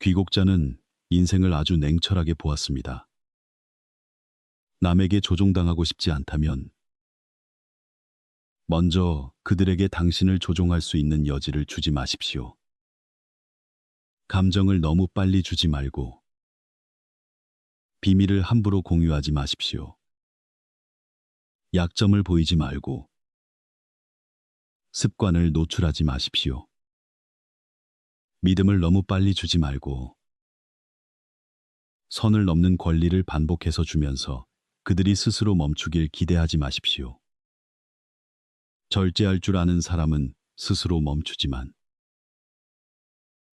귀국자는 인생을 아주 냉철하게 보았습니다. 남에게 조종당하고 싶지 않다면 먼저 그들에게 당신을 조종할 수 있는 여지를 주지 마십시오. 감정을 너무 빨리 주지 말고 비밀을 함부로 공유하지 마십시오. 약점을 보이지 말고 습관을 노출하지 마십시오. 믿음을 너무 빨리 주지 말고 선을 넘는 권리를 반복해서 주면서 그들이 스스로 멈추길 기대하지 마십시오. 절제할 줄 아는 사람은 스스로 멈추지만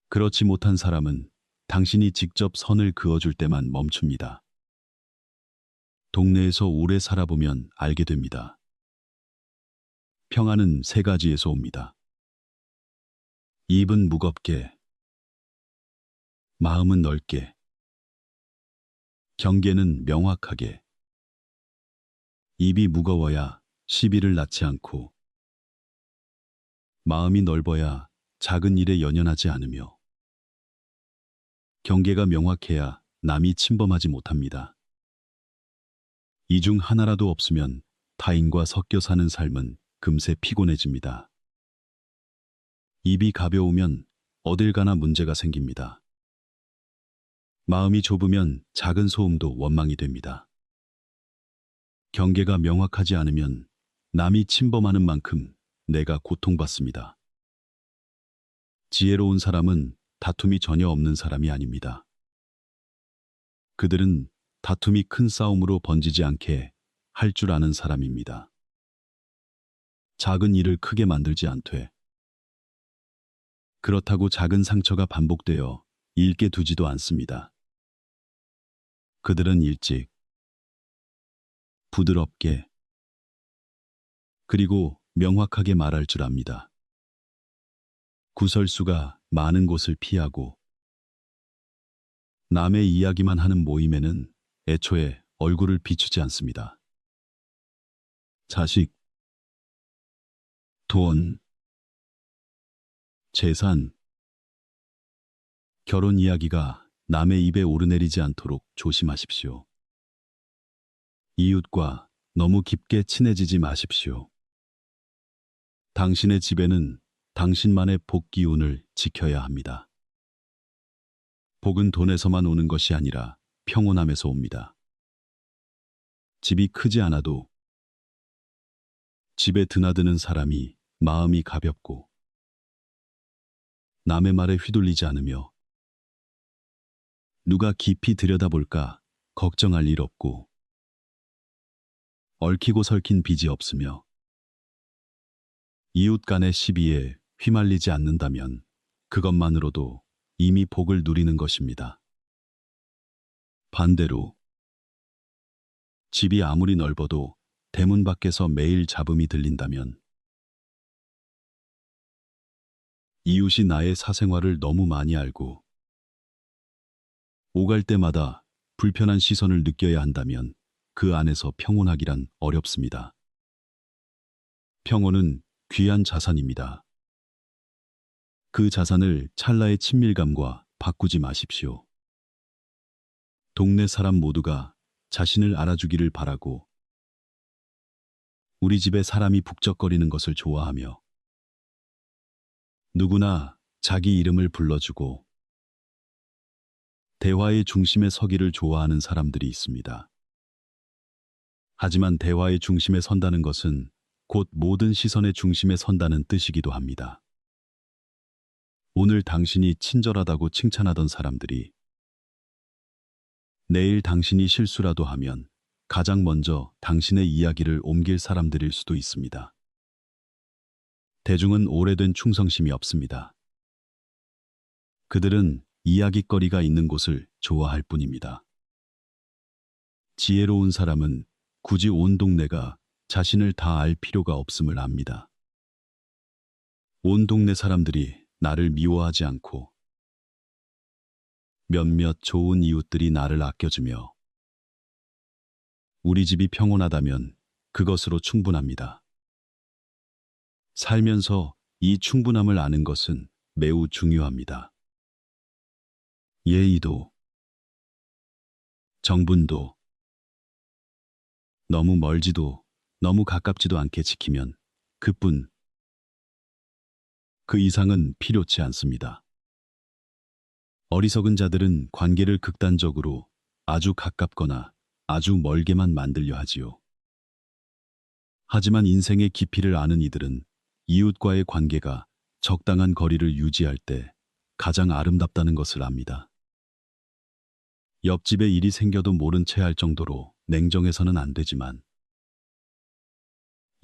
그렇지 못한 사람은 당신이 직접 선을 그어줄 때만 멈춥니다. 동네에서 오래 살아보면 알게 됩니다. 평안은 세 가지에서 옵니다. 입은 무겁게, 마음은 넓게, 경계는 명확하게. 입이 무거워야 시비를 낳지 않고 마음이 넓어야 작은 일에 연연하지 않으며 경계가 명확해야 남이 침범하지 못합니다. 이 중 하나라도 없으면 타인과 섞여 사는 삶은 금세 피곤해집니다. 입이 가벼우면 어딜 가나 문제가 생깁니다. 마음이 좁으면 작은 소음도 원망이 됩니다. 경계가 명확하지 않으면 남이 침범하는 만큼 내가 고통받습니다. 지혜로운 사람은 다툼이 전혀 없는 사람이 아닙니다. 그들은 다툼이 큰 싸움으로 번지지 않게 할 줄 아는 사람입니다. 작은 일을 크게 만들지 않되 그렇다고 작은 상처가 반복되어 잃게 두지도 않습니다. 그들은 일찍, 부드럽게, 그리고 명확하게 말할 줄 압니다. 구설수가 많은 곳을 피하고 남의 이야기만 하는 모임에는 애초에 얼굴을 비추지 않습니다. 자식, 돈, 재산, 결혼 이야기가 남의 입에 오르내리지 않도록 조심하십시오. 이웃과 너무 깊게 친해지지 마십시오. 당신의 집에는 당신만의 복 기운을 지켜야 합니다. 복은 돈에서만 오는 것이 아니라 평온함에서 옵니다. 집이 크지 않아도 집에 드나드는 사람이 마음이 가볍고 남의 말에 휘둘리지 않으며 누가 깊이 들여다볼까 걱정할 일 없고 얽히고 설킨 빚이 없으며 이웃 간의 시비에 휘말리지 않는다면 그것만으로도 이미 복을 누리는 것입니다. 반대로 집이 아무리 넓어도 대문 밖에서 매일 잡음이 들린다면 이웃이 나의 사생활을 너무 많이 알고 오갈 때마다 불편한 시선을 느껴야 한다면 그 안에서 평온하기란 어렵습니다. 평온은 귀한 자산입니다. 그 자산을 찰나의 친밀감과 바꾸지 마십시오. 동네 사람 모두가 자신을 알아주기를 바라고 우리 집에 사람이 북적거리는 것을 좋아하며 누구나 자기 이름을 불러주고 대화의 중심에 서기를 좋아하는 사람들이 있습니다. 하지만 대화의 중심에 선다는 것은 곧 모든 시선의 중심에 선다는 뜻이기도 합니다. 오늘 당신이 친절하다고 칭찬하던 사람들이 내일 당신이 실수라도 하면 가장 먼저 당신의 이야기를 옮길 사람들일 수도 있습니다. 대중은 오래된 충성심이 없습니다. 그들은 이야깃거리가 있는 곳을 좋아할 뿐입니다. 지혜로운 사람은 굳이 온 동네가 자신을 다 알 필요가 없음을 압니다. 온 동네 사람들이 나를 미워하지 않고 몇몇 좋은 이웃들이 나를 아껴주며 우리 집이 평온하다면 그것으로 충분합니다. 살면서 이 충분함을 아는 것은 매우 중요합니다. 예의도, 정분도, 너무 멀지도 너무 가깝지도 않게 지키면 그뿐, 그 이상은 필요치 않습니다. 어리석은 자들은 관계를 극단적으로 아주 가깝거나 아주 멀게만 만들려 하지요. 하지만 인생의 깊이를 아는 이들은 이웃과의 관계가 적당한 거리를 유지할 때 가장 아름답다는 것을 압니다. 옆집에 일이 생겨도 모른 채 할 정도로 냉정해서는 안 되지만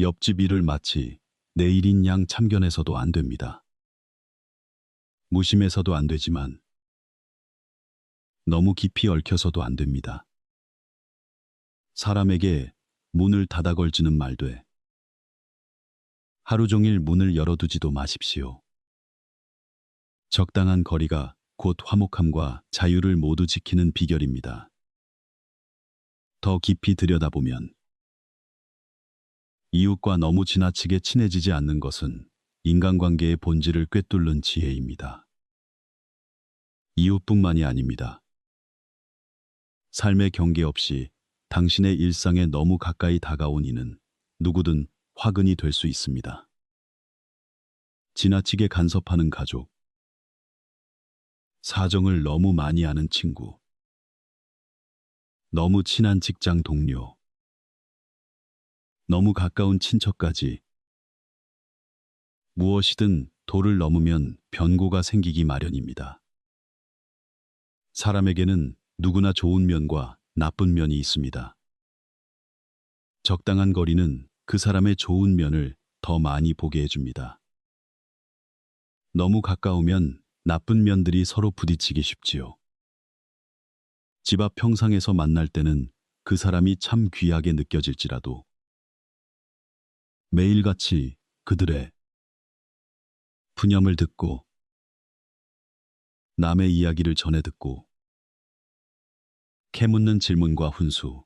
옆집 일을 마치 내 일인 양 참견해서도 안 됩니다. 무심해서도 안 되지만 너무 깊이 얽혀서도 안 됩니다. 사람에게 문을 닫아 걸지는 말되 하루 종일 문을 열어두지도 마십시오. 적당한 거리가 곧 화목함과 자유를 모두 지키는 비결입니다. 더 깊이 들여다보면 이웃과 너무 지나치게 친해지지 않는 것은 인간관계의 본질을 꿰뚫는 지혜입니다. 이웃뿐만이 아닙니다. 삶의 경계 없이 당신의 일상에 너무 가까이 다가온 이는 누구든 화근이 될 수 있습니다. 지나치게 간섭하는 가족, 사정을 너무 많이 아는 친구, 너무 친한 직장 동료, 너무 가까운 친척까지 무엇이든 도를 넘으면 변고가 생기기 마련입니다. 사람에게는 누구나 좋은 면과 나쁜 면이 있습니다. 적당한 거리는 그 사람의 좋은 면을 더 많이 보게 해줍니다. 너무 가까우면 나쁜 면들이 서로 부딪히기 쉽지요. 집 앞 평상에서 만날 때는 그 사람이 참 귀하게 느껴질지라도 매일같이 그들의 푸념을 듣고 남의 이야기를 전해 듣고 캐묻는 질문과 훈수,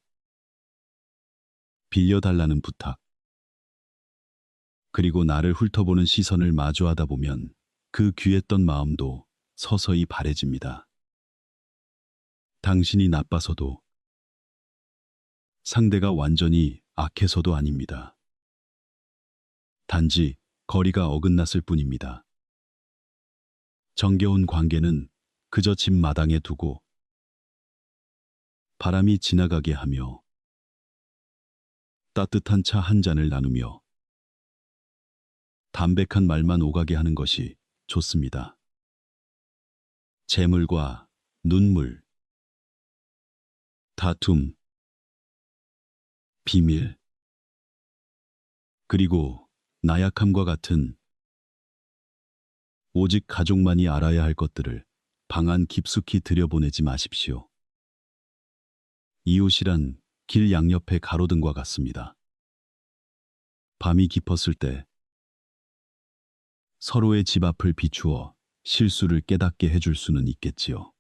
빌려달라는 부탁, 그리고 나를 훑어보는 시선을 마주하다 보면 그 귀했던 마음도 서서히 바래집니다. 당신이 나빠서도 상대가 완전히 악해서도 아닙니다. 단지 거리가 어긋났을 뿐입니다. 정겨운 관계는 그저 집 마당에 두고 바람이 지나가게 하며 따뜻한 차 한 잔을 나누며 담백한 말만 오가게 하는 것이 좋습니다. 재물과 눈물, 다툼, 비밀, 그리고 나약함과 같은 오직 가족만이 알아야 할 것들을 방 안 깊숙이 들여보내지 마십시오. 이웃이란 길 양옆의 가로등과 같습니다. 밤이 깊었을 때 서로의 집 앞을 비추어 실수를 깨닫게 해줄 수는 있겠지요.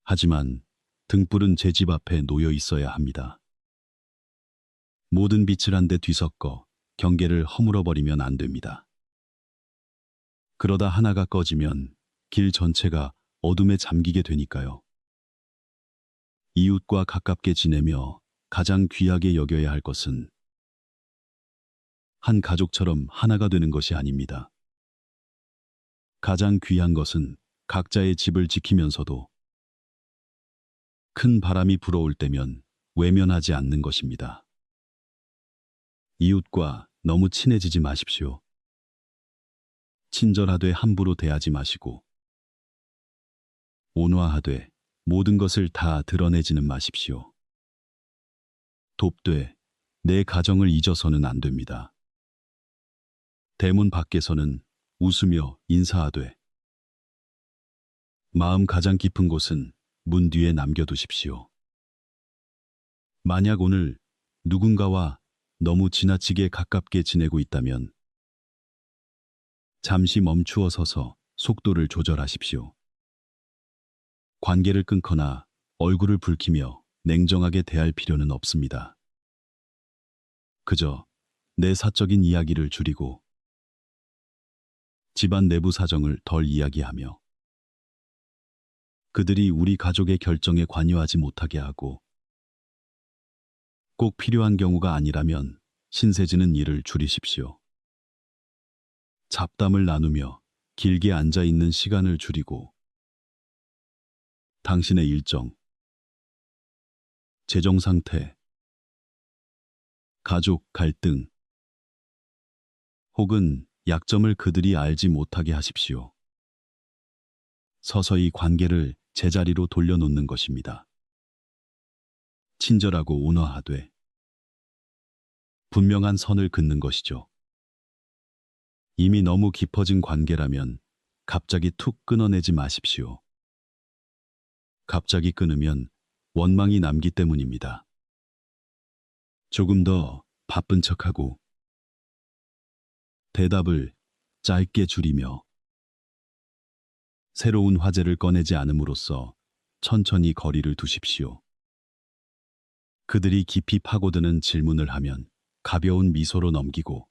하지만 등불은 제 집 앞에 놓여 있어야 합니다. 모든 빛을 한데 뒤섞어 경계를 허물어버리면 안 됩니다. 그러다 하나가 꺼지면 길 전체가 어둠에 잠기게 되니까요. 이웃과 가깝게 지내며 가장 귀하게 여겨야 할 것은 한 가족처럼 하나가 되는 것이 아닙니다. 가장 귀한 것은 각자의 집을 지키면서도 큰 바람이 불어올 때면 외면하지 않는 것입니다. 이웃과 너무 친해지지 마십시오. 친절하되 함부로 대하지 마시고 온화하되 모든 것을 다 드러내지는 마십시오. 돕되 내 가정을 잊어서는 안 됩니다. 대문 밖에서는 웃으며 인사하되 마음 가장 깊은 곳은 문 뒤에 남겨두십시오. 만약 오늘 누군가와 너무 지나치게 가깝게 지내고 있다면 잠시 멈추어 서서 속도를 조절하십시오. 관계를 끊거나 얼굴을 붉히며 냉정하게 대할 필요는 없습니다. 그저 내 사적인 이야기를 줄이고 집안 내부 사정을 덜 이야기하며 그들이 우리 가족의 결정에 관여하지 못하게 하고 꼭 필요한 경우가 아니라면 신세지는 일을 줄이십시오. 잡담을 나누며 길게 앉아 있는 시간을 줄이고 당신의 일정, 재정 상태, 가족 갈등, 혹은 약점을 그들이 알지 못하게 하십시오. 서서히 관계를 제자리로 돌려놓는 것입니다. 친절하고 온화하되 분명한 선을 긋는 것이죠. 이미 너무 깊어진 관계라면 갑자기 툭 끊어내지 마십시오. 갑자기 끊으면 원망이 남기 때문입니다. 조금 더 바쁜 척하고 대답을 짧게 줄이며 새로운 화제를 꺼내지 않음으로써 천천히 거리를 두십시오. 그들이 깊이 파고드는 질문을 하면 가벼운 미소로 넘기고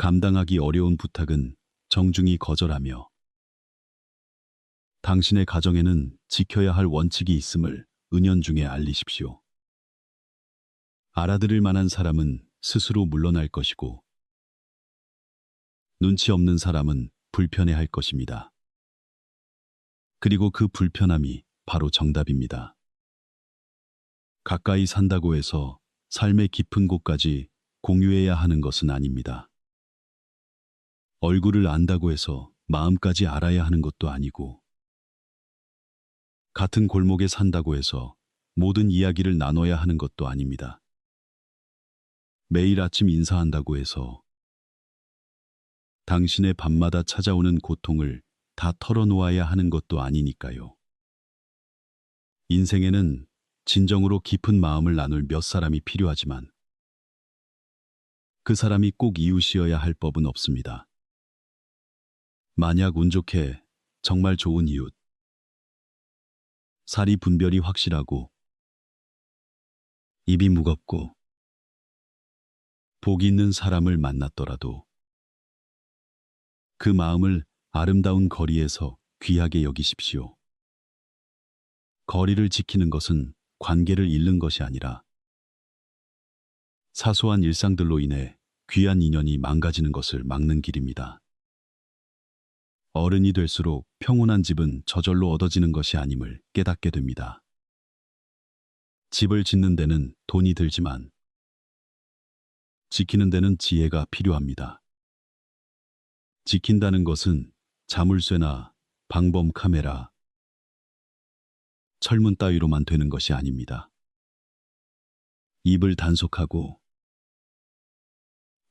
감당하기 어려운 부탁은 정중히 거절하며 당신의 가정에는 지켜야 할 원칙이 있음을 은연중에 알리십시오. 알아들을 만한 사람은 스스로 물러날 것이고 눈치 없는 사람은 불편해할 것입니다. 그리고 그 불편함이 바로 정답입니다. 가까이 산다고 해서 삶의 깊은 곳까지 공유해야 하는 것은 아닙니다. 얼굴을 안다고 해서 마음까지 알아야 하는 것도 아니고 같은 골목에 산다고 해서 모든 이야기를 나눠야 하는 것도 아닙니다. 매일 아침 인사한다고 해서 당신의 밤마다 찾아오는 고통을 다 털어놓아야 하는 것도 아니니까요. 인생에는 진정으로 깊은 마음을 나눌 몇 사람이 필요하지만 그 사람이 꼭 이웃이어야 할 법은 없습니다. 만약 운 좋게 정말 좋은 이웃, 살이 분별이 확실하고 입이 무겁고 복이 있는 사람을 만났더라도 그 마음을 아름다운 거리에서 귀하게 여기십시오. 거리를 지키는 것은 관계를 잃는 것이 아니라 사소한 일상들로 인해 귀한 인연이 망가지는 것을 막는 길입니다. 어른이 될수록 평온한 집은 저절로 얻어지는 것이 아님을 깨닫게 됩니다. 집을 짓는 데는 돈이 들지만 지키는 데는 지혜가 필요합니다. 지킨다는 것은 자물쇠나 방범 카메라, 철문 따위로만 되는 것이 아닙니다. 입을 단속하고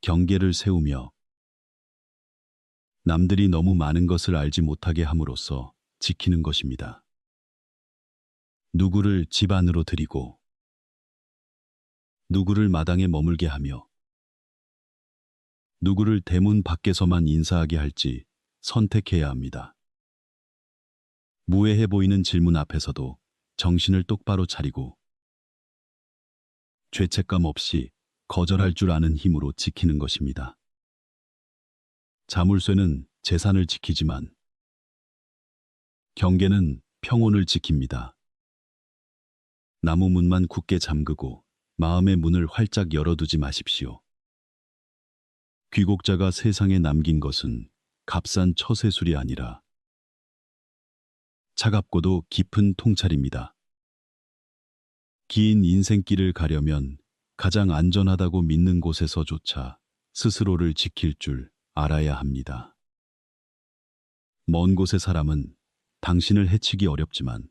경계를 세우며 남들이 너무 많은 것을 알지 못하게 함으로써 지키는 것입니다. 누구를 집 안으로 들이고 누구를 마당에 머물게 하며 누구를 대문 밖에서만 인사하게 할지 선택해야 합니다. 무해해 보이는 질문 앞에서도 정신을 똑바로 차리고 죄책감 없이 거절할 줄 아는 힘으로 지키는 것입니다. 자물쇠는 재산을 지키지만 경계는 평온을 지킵니다. 나무 문만 굳게 잠그고 마음의 문을 활짝 열어두지 마십시오. 귀국자가 세상에 남긴 것은 값싼 처세술이 아니라 차갑고도 깊은 통찰입니다. 긴 인생길을 가려면 가장 안전하다고 믿는 곳에서조차 스스로를 지킬 줄 알아야 합니다. 먼 곳의 사람은 당신을 해치기 어렵지만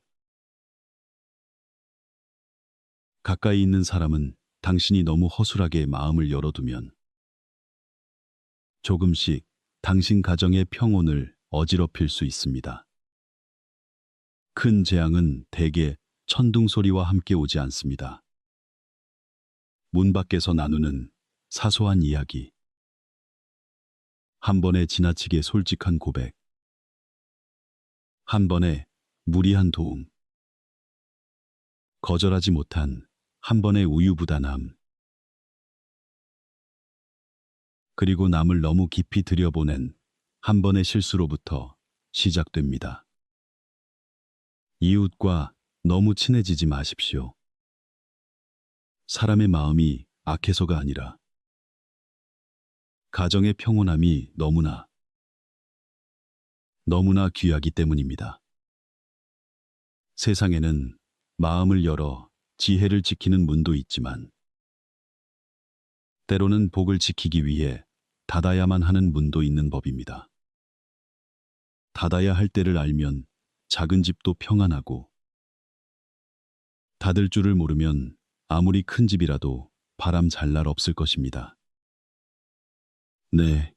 가까이 있는 사람은 당신이 너무 허술하게 마음을 열어두면 조금씩 당신 가정의 평온을 어지럽힐 수 있습니다. 큰 재앙은 대개 천둥 소리와 함께 오지 않습니다. 문 밖에서 나누는 사소한 이야기, 한 번에 지나치게 솔직한 고백, 한 번에 무리한 도움, 거절하지 못한 한 번의 우유부단함, 그리고 남을 너무 깊이 들여보낸 한 번의 실수로부터 시작됩니다. 이웃과 너무 친해지지 마십시오. 사람의 마음이 악해서가 아니라 가정의 평온함이 너무나 귀하기 때문입니다. 세상에는 마음을 열어 지혜를 지키는 문도 있지만 때로는 복을 지키기 위해 닫아야만 하는 문도 있는 법입니다. 닫아야 할 때를 알면 작은 집도 평안하고 닫을 줄을 모르면 아무리 큰 집이라도 바람 잘 날 없을 것입니다. 네.